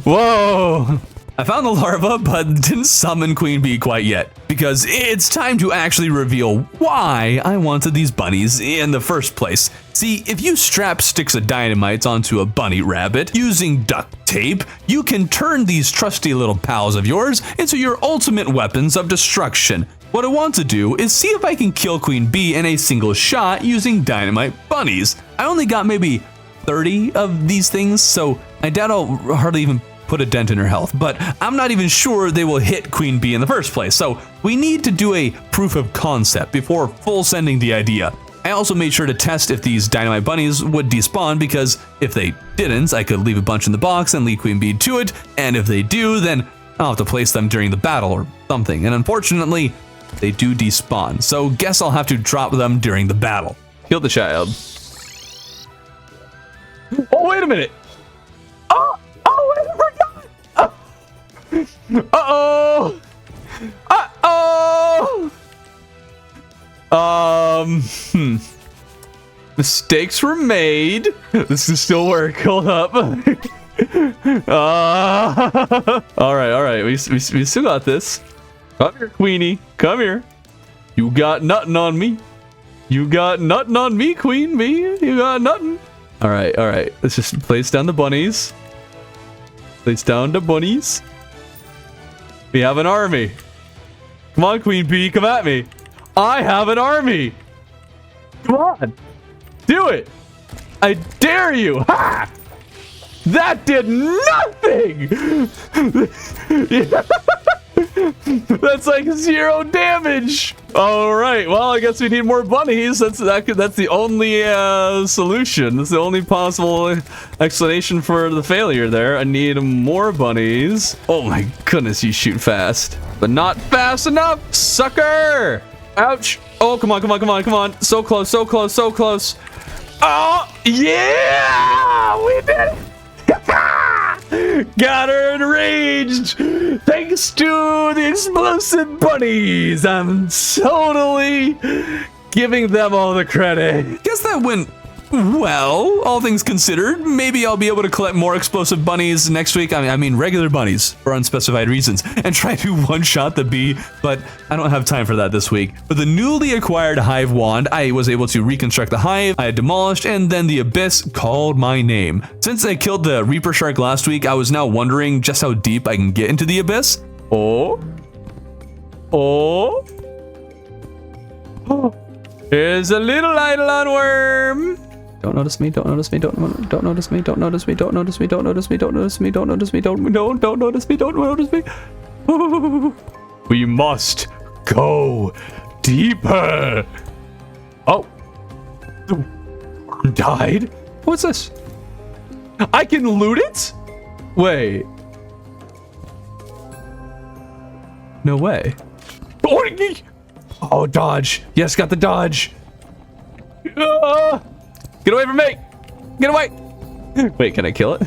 Whoa. I found the larva, but didn't summon Queen Bee quite yet, because it's time to actually reveal why I wanted these bunnies in the first place. See, if you strap sticks of dynamite onto a bunny rabbit using duct tape, you can turn these trusty little pals of yours into your ultimate weapons of destruction. What I want to do is see if I can kill Queen Bee in a single shot using dynamite bunnies. I only got maybe 30 of these things, so I doubt I'll hardly even put a dent in her health, but I'm not even sure they will hit Queen Bee in the first place, so we need to do a proof of concept before full sending the idea. I also made sure to test if these dynamite bunnies would despawn, because if they didn't, I could leave a bunch in the box and lead Queen Bee to it, and if they do, then I'll have to place them during the battle or something, and unfortunately, they do despawn, so guess I'll have to drop them during the battle. Kill the child. Oh, wait a minute! Oh, wait, I forgot! Uh-oh! Uh-oh! Mistakes were made. This can still work. Hold up. All right. We still got this. Come here, Queenie. Come here. You got nothing on me. You got nothing on me, Queen Bee. You got nothing. All right. Let's just place down the bunnies. Place down the bunnies. We have an army. Come on, Queen Bee. Come at me. I have an army. Come on. Do it! I dare you! Ha! That did nothing! That's like 0 damage! Alright, well, I guess we need more bunnies. That's the only solution. That's the only possible explanation for the failure there. I need more bunnies. Oh my goodness, you shoot fast. But not fast enough, sucker! Ouch! Oh, come on. So close. Oh, yeah! We did it! Got her enraged! Thanks to the explosive bunnies! I'm totally giving them all the credit. Guess that went well, all things considered. Maybe I'll be able to collect more explosive bunnies next week. I mean regular bunnies for unspecified reasons, and try to one-shot the bee, but I don't have time for that this week. With the newly acquired Hive wand, I was able to reconstruct the hive I had demolished, and then the abyss called my name. Since I killed the Reaper Shark last week, I was now wondering just how deep I can get into the abyss. Oh. Here's a little Eidolon worm. Don't notice me, don't notice me, don't notice me, don't notice me, don't notice me, don't notice me, don't notice me, don't notice me, don't notice me, don't notice me. We must go deeper. Oh. The worm died? What's this? I can loot it? Wait. No way. Oh, dodge. Yes, got the dodge. Get away from me! Get away! Wait, can I kill it?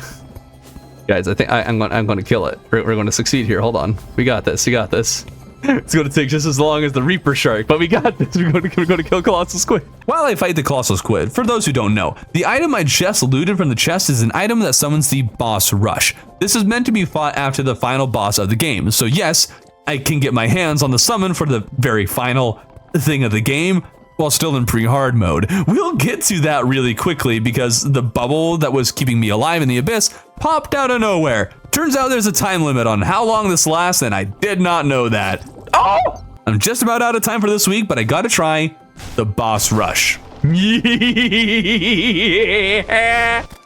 Guys, I think I'm going to kill it. We're going to succeed here. Hold on. We got this. You got this. It's going to take just as long as the Reaper Shark, but we got this. We're going to kill Colossal Squid. While I fight the Colossal Squid, for those who don't know, the item I just looted from the chest is an item that summons the Boss Rush. This is meant to be fought after the final boss of the game. So yes, I can get my hands on the summon for the very final thing of the game, while still in pre-hard mode. We'll get to that really quickly because the bubble that was keeping me alive in the abyss popped out of nowhere. Turns out there's a time limit on how long this lasts, and I did not know that. Oh! I'm just about out of time for this week, but I gotta try the Boss Rush. Yeah!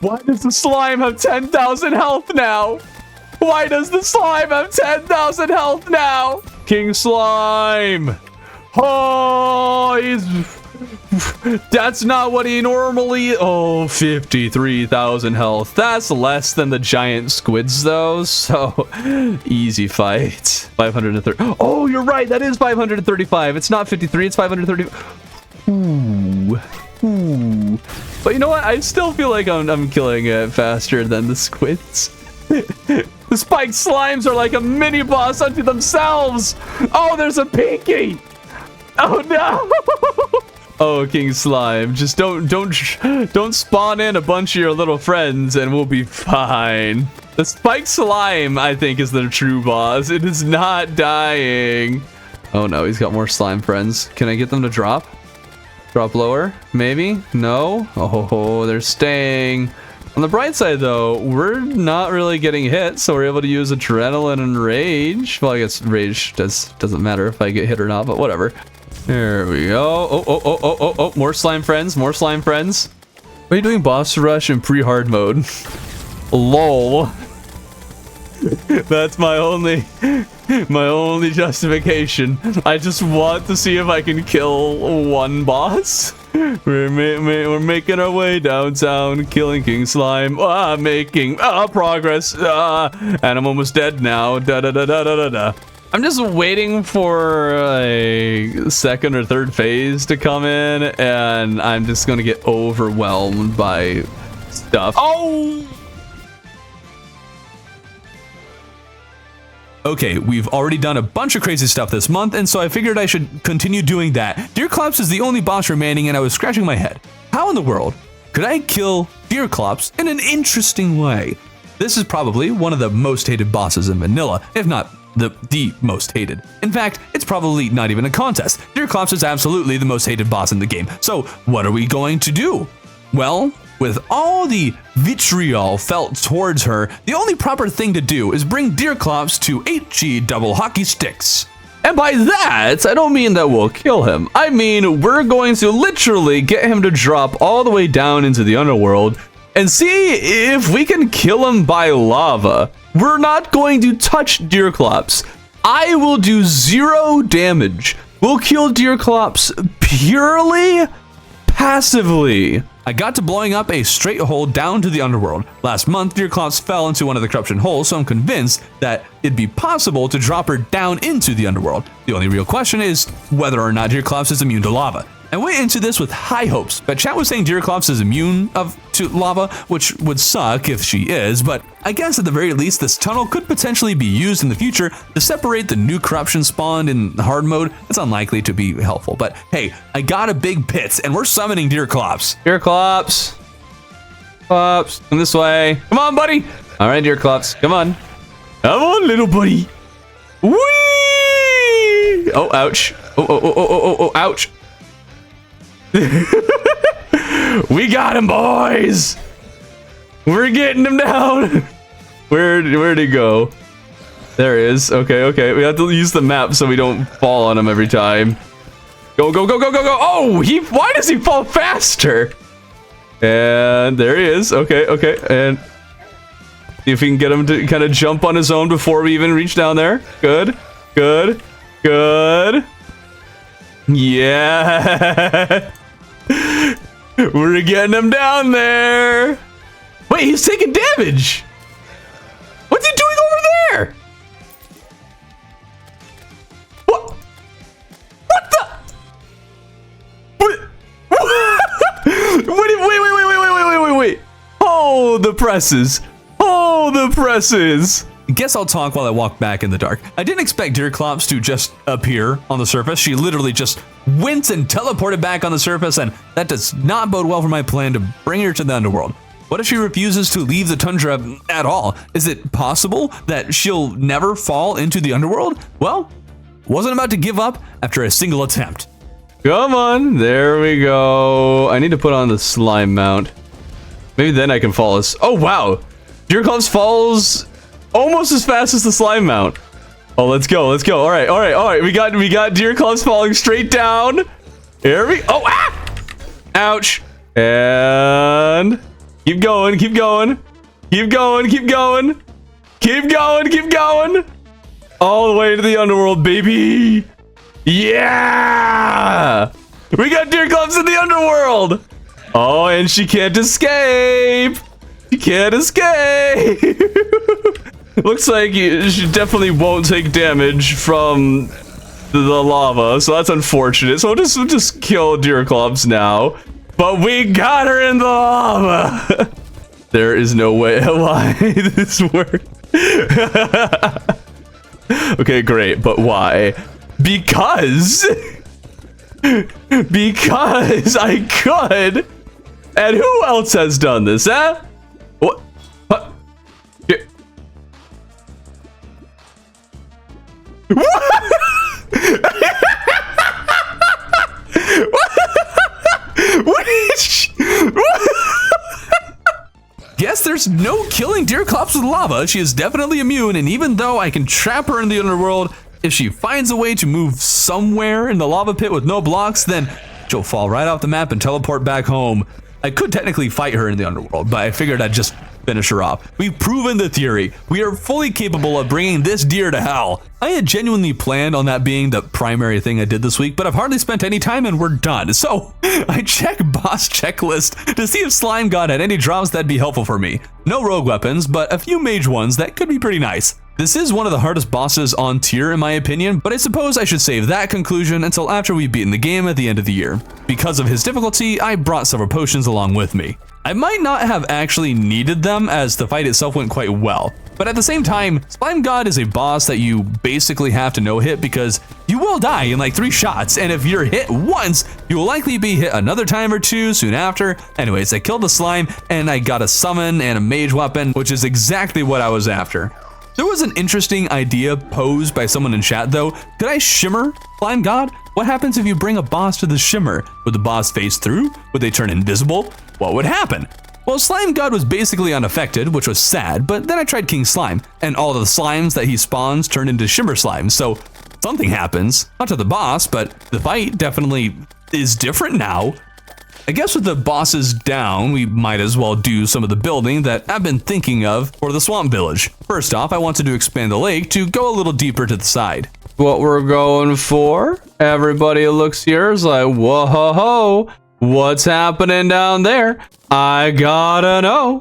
Why does the slime have 10,000 health now? Why does the slime have 10,000 health now? King Slime! Oh, that's not what he normally... Oh, 53,000 health. That's less than the giant squids, though, so easy fight. 530. Oh, you're right. That is 535. It's not 53. It's 530. Ooh. But you know what? I still feel like I'm killing it faster than the squids. The spiked slimes are like a mini boss unto themselves. Oh, there's a pinky. Oh no! Oh, King Slime, just don't spawn in a bunch of your little friends and we'll be fine. The spiked slime, I think, is the true boss. It is not dying. Oh no, he's got more slime friends. Can I get them to drop? Drop lower? Maybe? No? Oh, they're staying. On the bright side, though, we're not really getting hit, so we're able to use adrenaline and rage. Well, I guess rage doesn't matter if I get hit or not, but whatever. There we go. Oh, more slime friends, more slime friends. Why are you doing boss rush in pre-hard mode? Lol. That's my only My only justification. I just want to see if I can kill one boss. We're making our way downtown, killing King Slime. Making progress. And I'm almost dead now. I'm just waiting for a second or third phase to come in, and I'm just gonna get overwhelmed by stuff. Oh! Okay, we've already done a bunch of crazy stuff this month, and so I figured I should continue doing that. Deerclops is the only boss remaining, and I was scratching my head. How in the world could I kill Deerclops in an interesting way? This is probably one of the most hated bosses in vanilla, if not the most hated. In fact, it's probably not even a contest. Deerclops is absolutely the most hated boss in the game. So what are we going to do? Well, with all the vitriol felt towards her, the only proper thing to do is bring Deerclops to HG double hockey sticks. And by that, I don't mean that we'll kill him. I mean, we're going to literally get him to drop all the way down into the underworld and see if we can kill him by lava. We're not going to touch Deerclops. I will do 0 damage. We'll kill Deerclops purely passively. I got to blowing up a straight hole down to the underworld. Last month, Deerclops fell into one of the corruption holes, so I'm convinced that it'd be possible to drop her down into the underworld. The only real question is whether or not Deerclops is immune to lava. I went into this with high hopes, but chat was saying Deerclops is immune to lava, which would suck if she is, but I guess at the very least this tunnel could potentially be used in the future to separate the new corruption spawned in hard mode. It's unlikely to be helpful, but hey, I got a big pit and we're summoning Deerclops. Deerclops. Clops, come this way. Come on, buddy. All right, Deerclops, come on. Come on, little buddy. Whee! Oh, ouch. Oh, ouch. We got him, boys. We're getting him down. Where'd he go? There he is. Okay. We have to use the map so we don't fall on him every time. Go. Oh, why does he fall faster? And there he is. Okay. And see if we can get him to kind of jump on his own before we even reach down there. Good. Yeah. We're getting him down there. Wait, he's taking damage. What's he doing over there? What the? Wait. Hold the presses. Guess I'll talk while I walk back in the dark. I didn't expect Deerclops to just appear on the surface. She literally just went and teleported back on the surface, and that does not bode well for my plan to bring her to the underworld. What if she refuses to leave the tundra at all? Is it possible that she'll never fall into the underworld? Well, wasn't about to give up after a single attempt. Come on, there we go. I need to put on the slime mount. Maybe then I can fall as... Oh, wow. Deerclops falls almost as fast as the slime mount. Oh, let's go. All right. We got Deerclops falling straight down. Here we... Oh, ouch. And... Keep going. All the way to the underworld, baby. Yeah! We got Deerclops in the underworld. Oh, and she can't escape. Looks like she definitely won't take damage from the lava, so that's unfortunate. So we'll just kill Deerclops now. But we got her in the lava. There is no way why this works. Okay, great, but why? Because I could. And who else has done this, huh? What? Guess there's no killing Deerclops with lava. She is definitely immune, and even though I can trap her in the underworld, if she finds a way to move somewhere in the lava pit with no blocks, then she'll fall right off the map and teleport back home. I could technically fight her in the underworld, but I figured I'd just finish her off. We've proven the theory. We are fully capable of bringing this deer to hell. I had genuinely planned on that being the primary thing I did this week, but I've hardly spent any time and we're done. So I check boss checklist to see if Slime God had any drops that'd be helpful for me. No rogue weapons, but a few mage ones that could be pretty nice. This is one of the hardest bosses on tier in my opinion, but I suppose I should save that conclusion until after we've beaten the game at the end of the year. Because of his difficulty, I brought several potions along with me. I might not have actually needed them as the fight itself went quite well, but at the same time, Slime God is a boss that you basically have to no-hit because you will die in like 3 shots, and if you're hit once, you will likely be hit another time or 2 soon after. Anyways, I killed the slime and I got a summon and a mage weapon, which is exactly what I was after. There was an interesting idea posed by someone in chat though. Could I shimmer Slime God? What happens if you bring a boss to the shimmer? Would the boss phase through? Would they turn invisible? What would happen? Well, Slime God was basically unaffected, which was sad, but then I tried King Slime, and all of the slimes that he spawns turned into shimmer slimes, so something happens. Not to the boss, but the fight definitely is different now. I guess with the bosses down, we might as well do some of the building that I've been thinking of for the swamp village. First off, I wanted to expand the lake to go a little deeper to the side. What we're going for? Everybody looks here is like, whoa ho ho, what's happening down there? I gotta know.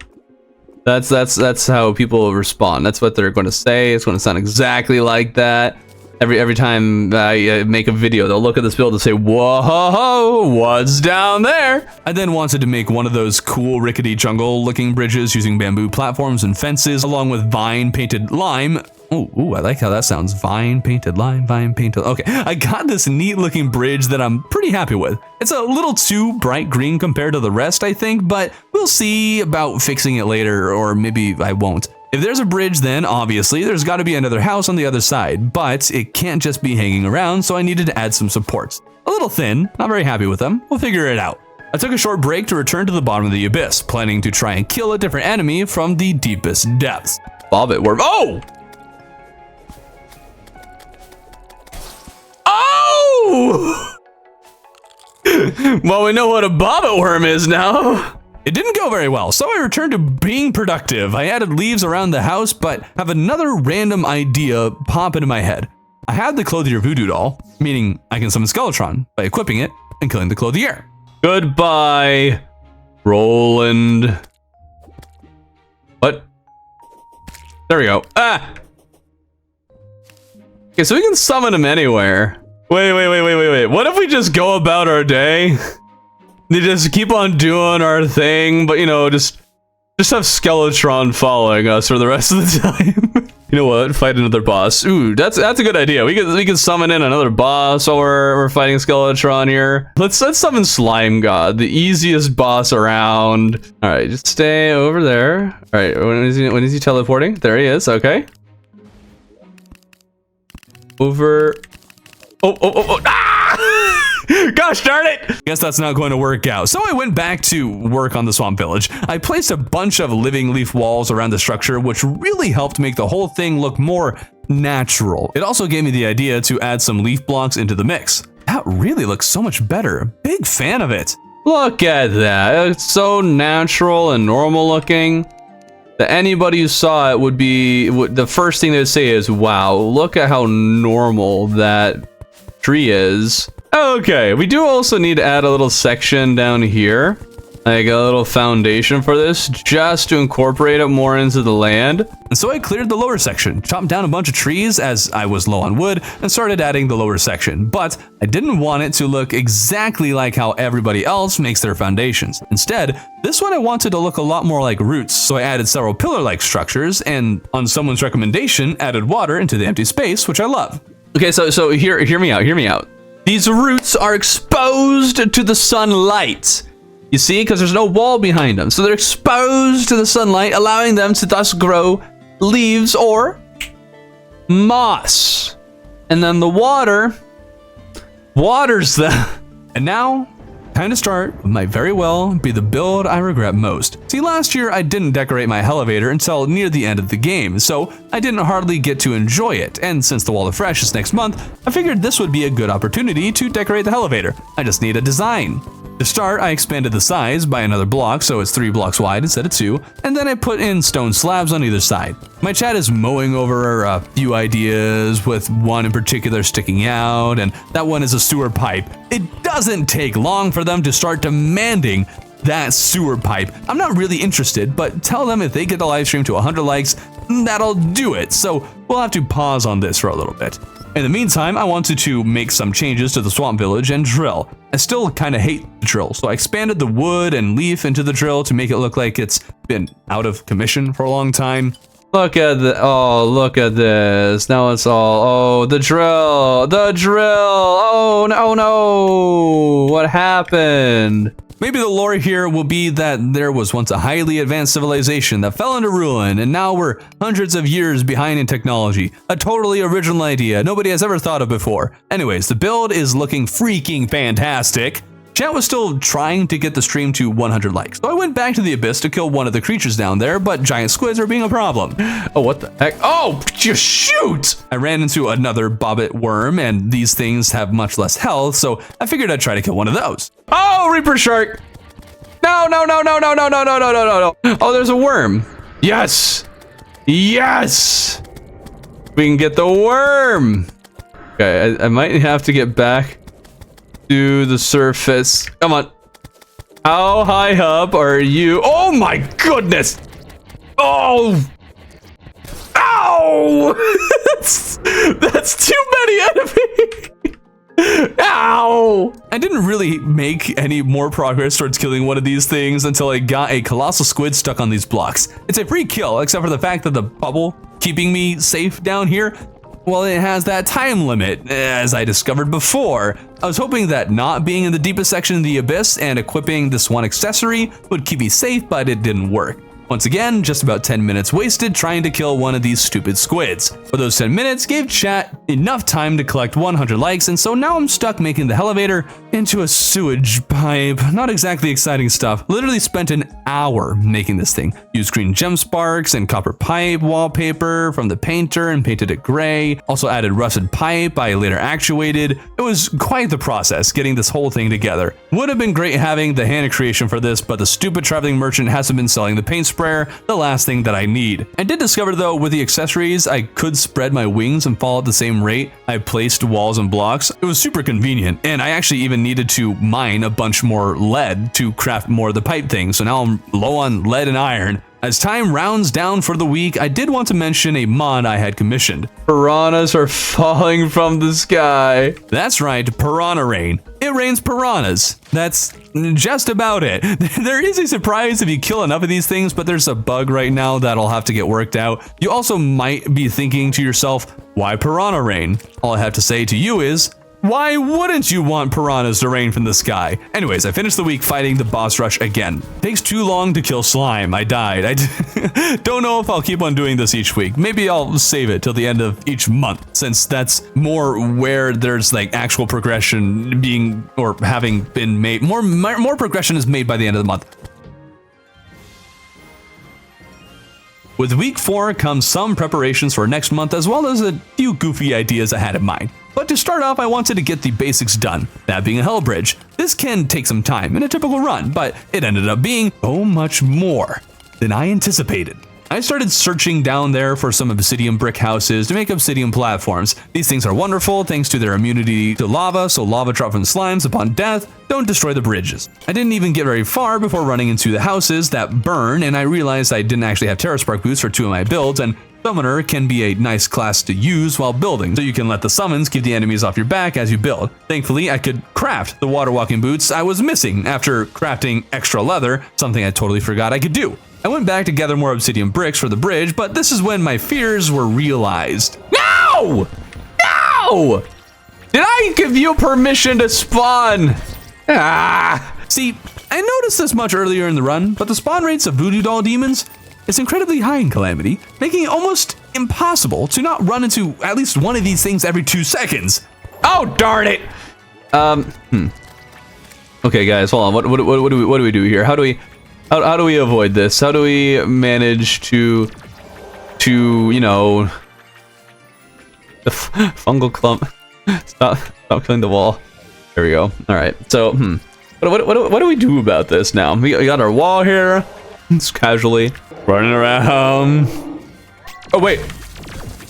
That's how people respond. That's what they're going to say. It's going to sound exactly like that. Every time I make a video, they'll look at this build and say, whoa, what's down there? I then wanted to make one of those cool rickety jungle looking bridges using bamboo platforms and fences along with vine painted lime. Ooh, I like how that sounds. Vine painted lime, vine painted. Okay, I got this neat looking bridge that I'm pretty happy with. It's a little too bright green compared to the rest, I think, but we'll see about fixing it later, or maybe I won't. If there's a bridge, then obviously there's got to be another house on the other side, but it can't just be hanging around, so I needed to add some supports. A little thin, not very happy with them. We'll figure it out. I took a short break to return to the bottom of the abyss, planning to try and kill a different enemy from the deepest depths. Bobbit worm. Oh! Oh! Well, we know what a bobbit worm is now. It didn't go very well, so I returned to being productive. I added leaves around the house, but have another random idea pop into my head. I had the Clothier Voodoo doll, meaning I can summon Skeletron by equipping it and killing the Clothier. Goodbye, Roland. What? There we go. Ah! Okay, so we can summon him anywhere. Wait. What if we just go about our day? They just keep on doing our thing, but you know, just have Skeletron following us for the rest of the time. You know what? Fight another boss. Ooh, that's a good idea. We could summon in another boss while we're fighting Skeletron here. Let's summon Slime God, the easiest boss around. All right, just stay over there. All right, when is he teleporting? There he is. Okay. Over. Oh! Ah! Gosh darn it! Guess that's not going to work out. So I went back to work on the swamp village. I placed a bunch of living leaf walls around the structure, which really helped make the whole thing look more natural. It also gave me the idea to add some leaf blocks into the mix. That really looks so much better. Big fan of it. Look at that. It's so natural and normal looking that anybody who saw it would be, the first thing they would say is, wow, look at how normal that tree is. Okay, we do also need to add a little section down here, like a little foundation for this, just to incorporate it more into the land. And so I cleared the lower section, chopped down a bunch of trees as I was low on wood, and started adding the lower section. But I didn't want it to look exactly like how everybody else makes their foundations. Instead, this one I wanted to look a lot more like roots, so I added several pillar-like structures, and on someone's recommendation, added water into the empty space, which I love. Okay, so hear me out. These roots are exposed to the sunlight. You see, because there's no wall behind them. So they're exposed to the sunlight, allowing them to thus grow leaves or moss. And then the water waters them. And now, time to start what might very well be the build I regret most. See, last year I didn't decorate my elevator until near the end of the game, so I didn't hardly get to enjoy it, and since the Wall of Fresh is next month, I figured this would be a good opportunity to decorate the elevator. I just need a design. To start, I expanded the size by another block so it's 3 blocks wide instead of 2, and then I put in stone slabs on either side. My chat is mowing over a few ideas, with one in particular sticking out, and that one is a sewer pipe. It doesn't take long for them to start demanding that sewer pipe. I'm not really interested, but tell them if they get the live stream to 100 likes, that'll do it. So we'll have to pause on this for a little bit. In the meantime, I wanted to make some changes to the swamp village and drill. I still kind of hate the drill, so I expanded the wood and leaf into the drill to make it look like it's been out of commission for a long time. Look at look at this. Now it's all, the drill. Oh no, what happened? Maybe the lore here will be that there was once a highly advanced civilization that fell into ruin, and now we're hundreds of years behind in technology. A totally original idea nobody has ever thought of before. Anyways, the build is looking freaking fantastic. Chat was still trying to get the stream to 100 likes, so I went back to the abyss to kill one of the creatures down there, but giant squids are being a problem. Oh, what the heck? Oh, just shoot! I ran into another bobbit worm, and these things have much less health, so I figured I'd try to kill one of those. Oh, Reaper Shark! No. Oh, there's a worm. Yes! Yes! We can get the worm! Okay, I might have to get back to the surface. Come on. How high up are you? Oh my goodness! Oh! Ow! That's too many enemies! Ow! I didn't really make any more progress towards killing one of these things until I got a colossal squid stuck on these blocks. It's a free kill, except for the fact that the bubble keeping me safe down here, well, it has that time limit, as I discovered before. I was hoping that not being in the deepest section of the abyss and equipping this one accessory would keep me safe, but it didn't work. Once again, just about 10 minutes wasted trying to kill one of these stupid squids. But those 10 minutes gave chat enough time to collect 100 likes, and so now I'm stuck making the elevator into a sewage pipe. Not exactly exciting stuff. Literally spent an hour making this thing. Used green gem sparks and copper pipe wallpaper from the painter and painted it gray. Also added rusted pipe I later actuated. It was quite the process getting this whole thing together. Would have been great having the hand creation for this, but the stupid traveling merchant hasn't been selling the paint sprayer, the last thing that I need. I did discover though, with the accessories, I could spread my wings and fall at the same rate I placed walls and blocks. It was super convenient, and I actually even needed to mine a bunch more lead to craft more of the pipe thing, so now I'm low on lead and iron. As time rounds down for the week, I did want to mention a mod I had commissioned. Piranhas are falling from the sky. That's right, piranha rain. It rains piranhas. That's just about it. There is a surprise if you kill enough of these things, but there's a bug right now that'll have to get worked out. You also might be thinking to yourself, why piranha rain? All I have to say to you is, why wouldn't you want piranhas to rain from the sky? Anyways, I finished the week fighting the boss rush again. Takes too long to kill slime. I died. I don't know if I'll keep on doing this each week. Maybe I'll save it till the end of each month, since that's more where there's like actual progression being or having been made. More progression is made by the end of the month. With week 4 comes some preparations for next month, as well as a few goofy ideas I had in mind. But to start off, I wanted to get the basics done, that being a hell bridge. This can take some time in a typical run, but it ended up being so much more than I anticipated. I started searching down there for some obsidian brick houses to make obsidian platforms. These things are wonderful thanks to their immunity to lava, so lava drop from slimes upon death don't destroy the bridges. I didn't even get very far before running into the houses that burn, and I realized I didn't actually have Terra Spark boots for 2 of my builds, and Summoner can be a nice class to use while building, so you can let the summons keep the enemies off your back as you build. Thankfully, I could craft the water walking boots I was missing after crafting extra leather, something I totally forgot I could do. I went back to gather more obsidian bricks for the bridge, but this is when my fears were realized. No! No! Did I give you permission to spawn? See, I noticed this much earlier in the run, but the spawn rates of voodoo doll demons is incredibly high in Calamity, making it almost impossible to not run into at least one of these things every 2 seconds. Oh, darn it! Okay, guys, hold on. What do we do here? How do we avoid this? How do we manage to you know, the fungal clump? Stop killing the wall. There we go. All right. So, What do we do about this now? We got our wall here. Just casually running around. Oh, wait.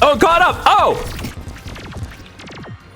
Oh, caught up. Oh!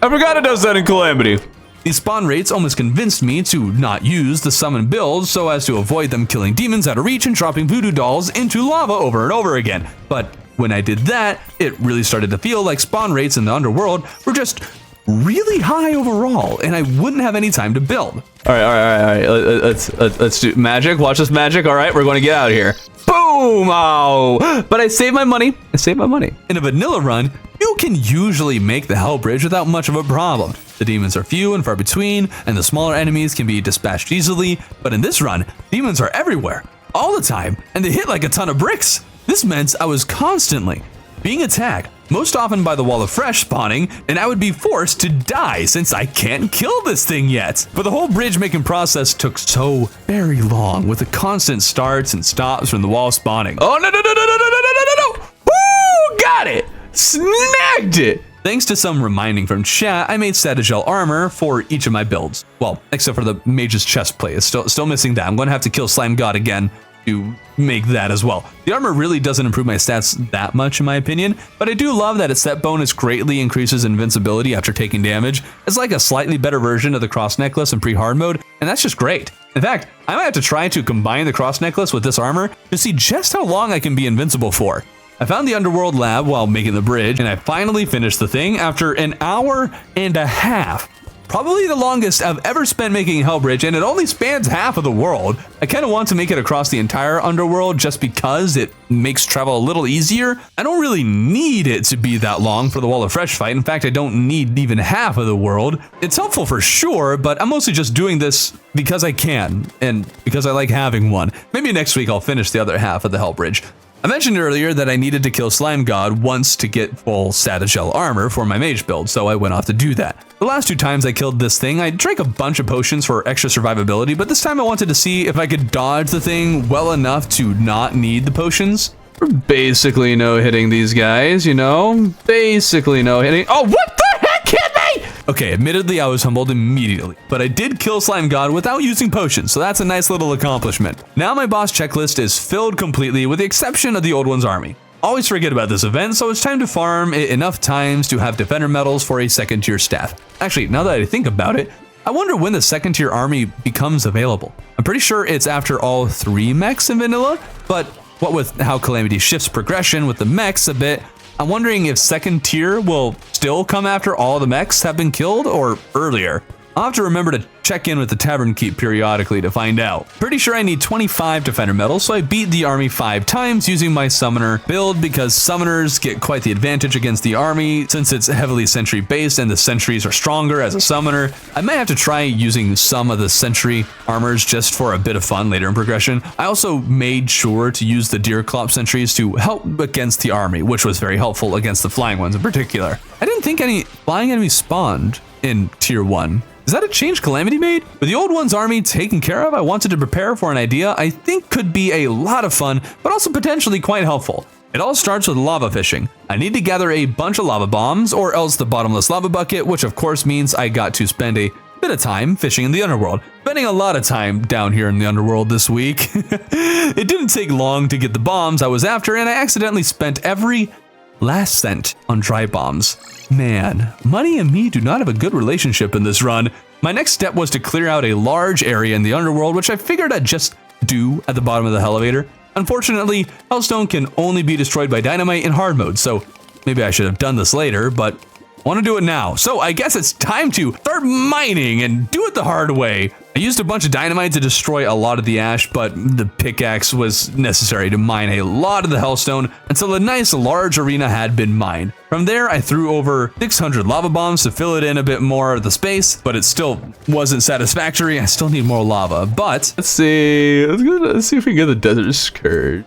I forgot it does that in Calamity. These spawn rates almost convinced me to not use the summon build so as to avoid them killing demons out of reach and dropping voodoo dolls into lava over and over again. But when I did that, it really started to feel like spawn rates in the underworld were just really high overall, and I wouldn't have any time to build. All right. Let's do magic. Watch this magic. All right, we're going to get out of here. Boom! Oh! But I saved my money. In a vanilla run, you can usually make the Hell Bridge without much of a problem. The demons are few and far between, and the smaller enemies can be dispatched easily, but in this run, demons are everywhere, all the time, and they hit like a ton of bricks. This meant I was constantly being attacked, most often by the wall of fresh spawning, and I would be forced to die since I can't kill this thing yet. But the whole bridge making process took so very long, with the constant starts and stops from the wall spawning. Oh, no. Woo! Got it! Snagged it! Thanks to some reminding from chat, I made Statagel armor for each of my builds. Well, except for the mage's chest plate. Still missing that. I'm going to have to kill Slime God again to make that as well. The armor really doesn't improve my stats that much in my opinion, but I do love that its set bonus greatly increases invincibility after taking damage. It's like a slightly better version of the cross necklace in pre-hard mode, and that's just great. In fact, I might have to try to combine the cross necklace with this armor to see just how long I can be invincible for. I found the underworld lab while making the bridge, and I finally finished the thing after an hour and a half. Probably the longest I've ever spent making Hellbridge, and it only spans half of the world. I kind of want to make it across the entire underworld just because it makes travel a little easier. I don't really need it to be that long for the Wall of Fresh fight. In fact, I don't need even half of the world. It's helpful for sure, but I'm mostly just doing this because I can, and because I like having one. Maybe next week I'll finish the other half of the Hellbridge. I mentioned earlier that I needed to kill Slime God once to get full Statagel armor for my mage build, so I went off to do that. The last 2 times I killed this thing, I drank a bunch of potions for extra survivability, but this time I wanted to see if I could dodge the thing well enough to not need the potions. We're basically no-hitting these guys, you know? Basically no-hitting. Oh, what the heck hit me? Okay, admittedly I was humbled immediately, but I did kill Slime God without using potions, so that's a nice little accomplishment. Now my boss checklist is filled completely with the exception of the Old One's army. Always forget about this event, so it's time to farm it enough times to have defender medals for a 2nd tier staff. Actually, now that I think about it, I wonder when the 2nd tier army becomes available. I'm pretty sure it's after all 3 mechs in vanilla, but what with how Calamity shifts progression with the mechs a bit, I'm wondering if 2nd tier will still come after all the mechs have been killed or earlier. I'll have to remember to check in with the Tavern Keep periodically to find out. Pretty sure I need 25 defender medals, so I beat the army 5 times using my summoner build because summoners get quite the advantage against the army since it's heavily sentry based and the sentries are stronger as a summoner. I might have to try using some of the sentry armors just for a bit of fun later in progression. I also made sure to use the Deerclops sentries to help against the army, which was very helpful against the flying ones in particular. I didn't think any flying enemies spawned in tier 1. Is that a change Calamity made? With the Old One's army taken care of, I wanted to prepare for an idea I think could be a lot of fun, but also potentially quite helpful. It all starts with lava fishing. I need to gather a bunch of lava bombs, or else the bottomless lava bucket, which of course means I got to spend a bit of time fishing in the underworld. Spending a lot of time down here in the underworld this week. It didn't take long to get the bombs I was after, and I accidentally spent every last cent on dry bombs. Man, money and me do not have a good relationship in this run. My next step was to clear out a large area in the underworld, which I figured I'd just do at the bottom of the elevator. Unfortunately, Hellstone can only be destroyed by dynamite in hard mode, so maybe I should have done this later, but I want to do it now. So I guess it's time to start mining and do it the hard way. I used a bunch of dynamite to destroy a lot of the ash, but the pickaxe was necessary to mine a lot of the hellstone until a nice large arena had been mined. From there, I threw over 600 lava bombs to fill it in a bit more of the space, but it still wasn't satisfactory. I still need more lava, but let's see if we can get the desert scourge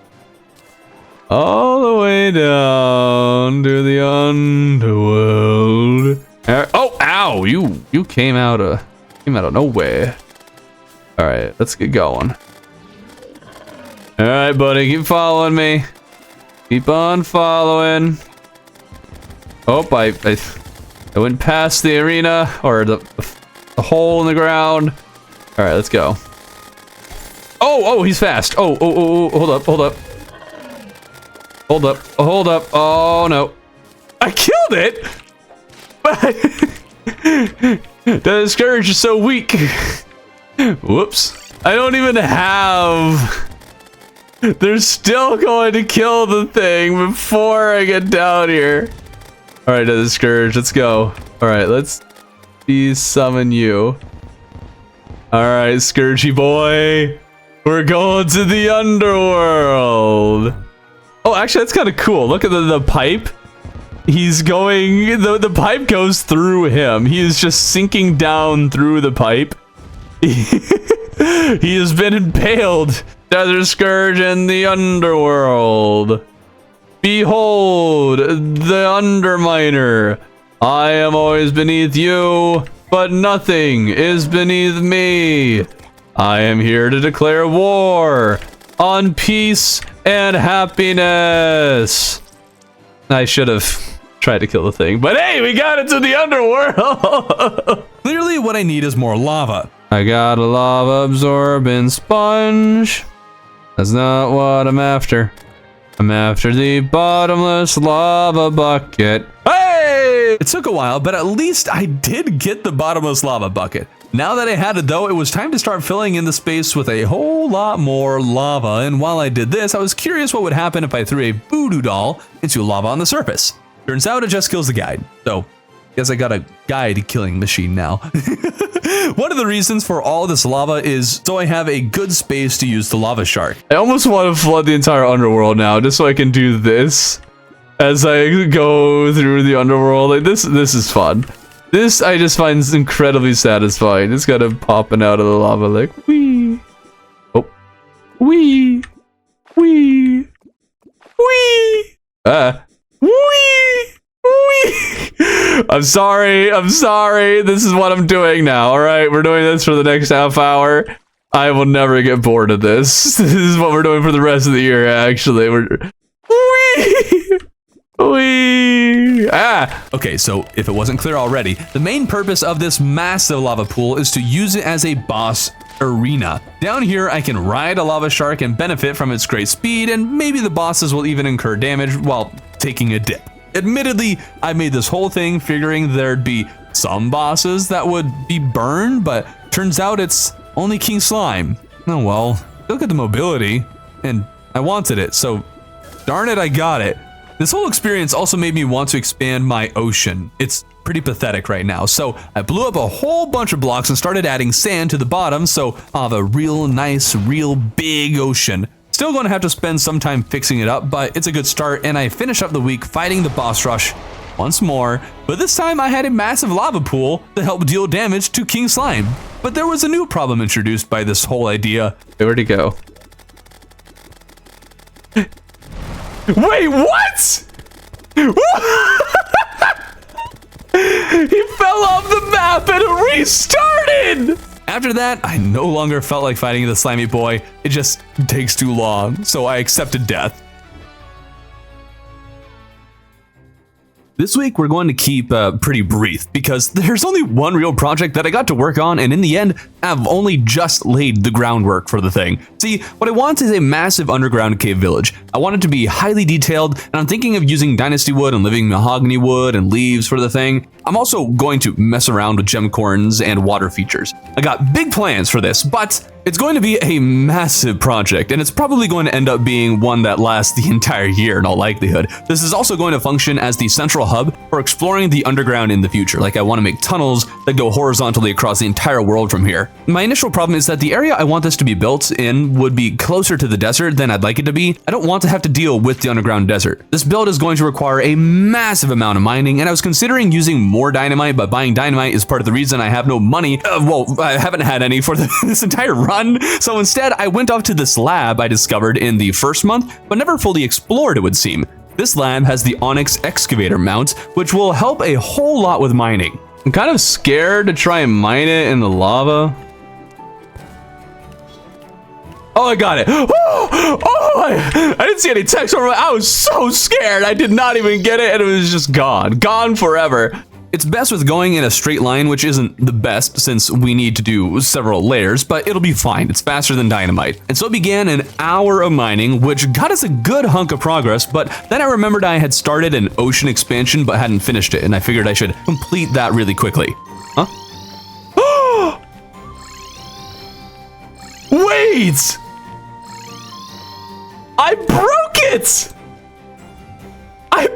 all the way down to the underworld. Oh, ow! You came out of nowhere. All right, let's get going. All right, buddy, keep following me. Keep on following. Oh, I went past the arena or the hole in the ground. All right, let's go. Oh, he's fast. Oh, hold up. Oh, no. I killed it! The Scourge is so weak. Whoops. I don't even have... They're still going to kill the thing before I get down here. All right, the Scourge, let's go. All right, let's summon you. All right, Scourgy boy. We're going to the underworld. Oh, actually, that's kind of cool. Look at the pipe. He's going... The pipe goes through him. He is just sinking down through the pipe. He has been impaled. Desert Scourge in the underworld. Behold, the Underminer. I am always beneath you, but nothing is beneath me. I am here to declare war on peace and happiness. I should have tried to kill the thing, but hey, we got it to the underworld. Clearly, what I need is more lava. I got a lava absorbing sponge. That's not what I'm after. I'm after the bottomless lava bucket. Hey! It took a while, but at least I did get the bottomless lava bucket. Now that I had it though, it was time to start filling in the space with a whole lot more lava, and while I did this, I was curious what would happen if I threw a voodoo doll into lava on the surface. Turns out it just kills the guide, so guess I got a guide killing machine now. One of the reasons for all this lava is so I have a good space to use the lava shark. I almost want to flood the entire underworld now, just so I can do this as I go through the underworld. Like this is fun. This I just find incredibly satisfying. It's kind of popping out of the lava like wee. Oh, wee, wee, wee. Wee. I'm sorry. This is what I'm doing now. All right, we're doing this for the next half hour. I will never get bored of this. This is what we're doing for the rest of the year. Actually, Okay, so if it wasn't clear already, the main purpose of this massive lava pool is to use it as a boss arena. Down here, I can ride a lava shark and benefit from its great speed, and maybe the bosses will even incur damage while taking a dip. Admittedly, I made this whole thing figuring there'd be some bosses that would be burned, but turns out it's only King Slime. Oh well, look at the mobility, and I wanted it, so darn it, I got it. This whole experience also made me want to expand my ocean. It's pretty pathetic right now, so I blew up a whole bunch of blocks and started adding sand to the bottom, so I'll have a real nice, real big ocean. Still going to have to spend some time fixing it up, but it's a good start, and I finish up the week fighting the boss rush once more, but this time I had a massive lava pool to help deal damage to King Slime. But there was a new problem introduced by this whole idea. Where'd he go? Wait, what? He fell off the map and it restarted! After that, I no longer felt like fighting the slimy boy. It just takes too long, so I accepted death. This week, we're going to keep pretty brief because there's only one real project that I got to work on, and in the end, I've only just laid the groundwork for the thing. See, what I want is a massive underground cave village. I want it to be highly detailed, and I'm thinking of using dynasty wood and living mahogany wood and leaves for the thing. I'm also going to mess around with gemcorns and water features. I got big plans for this, but it's going to be a massive project, and it's probably going to end up being one that lasts the entire year in all likelihood. This is also going to function as the central hub for exploring the underground in the future. Like, I want to make tunnels that go horizontally across the entire world from here. My initial problem is that the area I want this to be built in would be closer to the desert than I'd like it to be. I don't want to have to deal with the underground desert. This build is going to require a massive amount of mining, and I was considering using more dynamite, but buying dynamite is part of the reason I have no money. Well, I haven't had any for this entire run. So instead, I went off to this lab I discovered in the first month, but never fully explored, it would seem. This lab has the Onyx excavator mount, which will help a whole lot with mining. I'm kind of scared to try and mine it in the lava. Oh, I got it. I didn't see any text. I was so scared. I did not even get it, and it was just gone forever. It's best with going in a straight line, which isn't the best since we need to do several layers, but it'll be fine. It's faster than dynamite. And so it began an hour of mining, which got us a good hunk of progress, but then I remembered I had started an ocean expansion but hadn't finished it, and I figured I should complete that really quickly. Huh? Wait! I broke it! I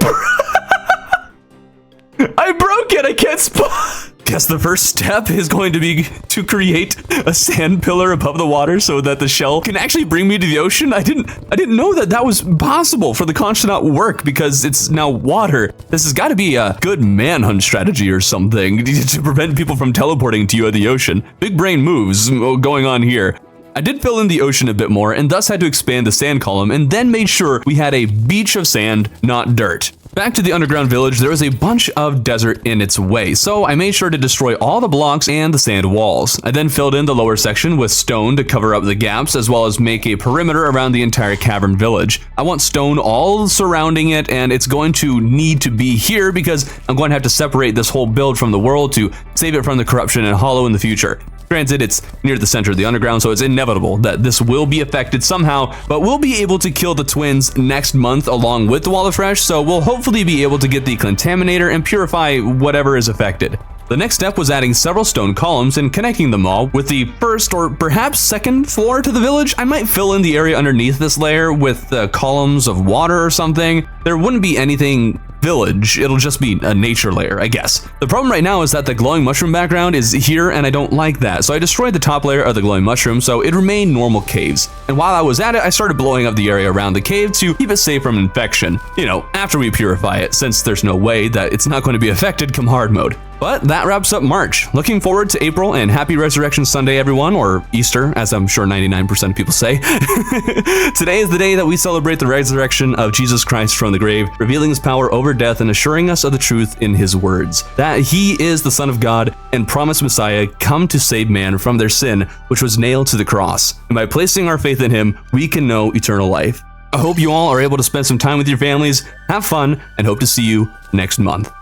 broke it! I can't spot. Guess the first step is going to be to create a sand pillar above the water so that the shell can actually bring me to the ocean. I didn't know that that was possible for the conch to not work because it's now water. This has got to be a good manhunt strategy or something to prevent people from teleporting to you at the ocean. Big brain moves going on here. I did fill in the ocean a bit more and thus had to expand the sand column and then made sure we had a beach of sand, not dirt. Back to the underground village, there was a bunch of desert in its way, so I made sure to destroy all the blocks and the sand walls. I then filled in the lower section with stone to cover up the gaps, as well as make a perimeter around the entire cavern village. I want stone all surrounding it, and it's going to need to be here because I'm going to have to separate this whole build from the world to save it from the corruption and hollow in the future. Granted, it's near the center of the underground, so it's inevitable that this will be affected somehow, but we'll be able to kill the twins next month along with the Wall of Fresh, so we'll hopefully be able to get the Contaminator and purify whatever is affected. The next step was adding several stone columns and connecting them all with the first or perhaps second floor to the village. I might fill in the area underneath this layer with columns of water or something. There wouldn't be anything village, it'll just be a nature layer, I guess. The problem right now is that the glowing mushroom background is here and I don't like that, so I destroyed the top layer of the glowing mushroom so it remained normal caves. And while I was at it, I started blowing up the area around the cave to keep it safe from infection. You know, after we purify it, since there's no way that it's not going to be affected come hard mode. But that wraps up March. Looking forward to April and happy Resurrection Sunday, everyone, or Easter, as I'm sure 99% of people say. Today is the day that we celebrate the resurrection of Jesus Christ from the grave, revealing his power over death and assuring us of the truth in his words, that he is the Son of God and promised Messiah come to save man from their sin, which was nailed to the cross. And by placing our faith in him, we can know eternal life. I hope you all are able to spend some time with your families, have fun, and hope to see you next month.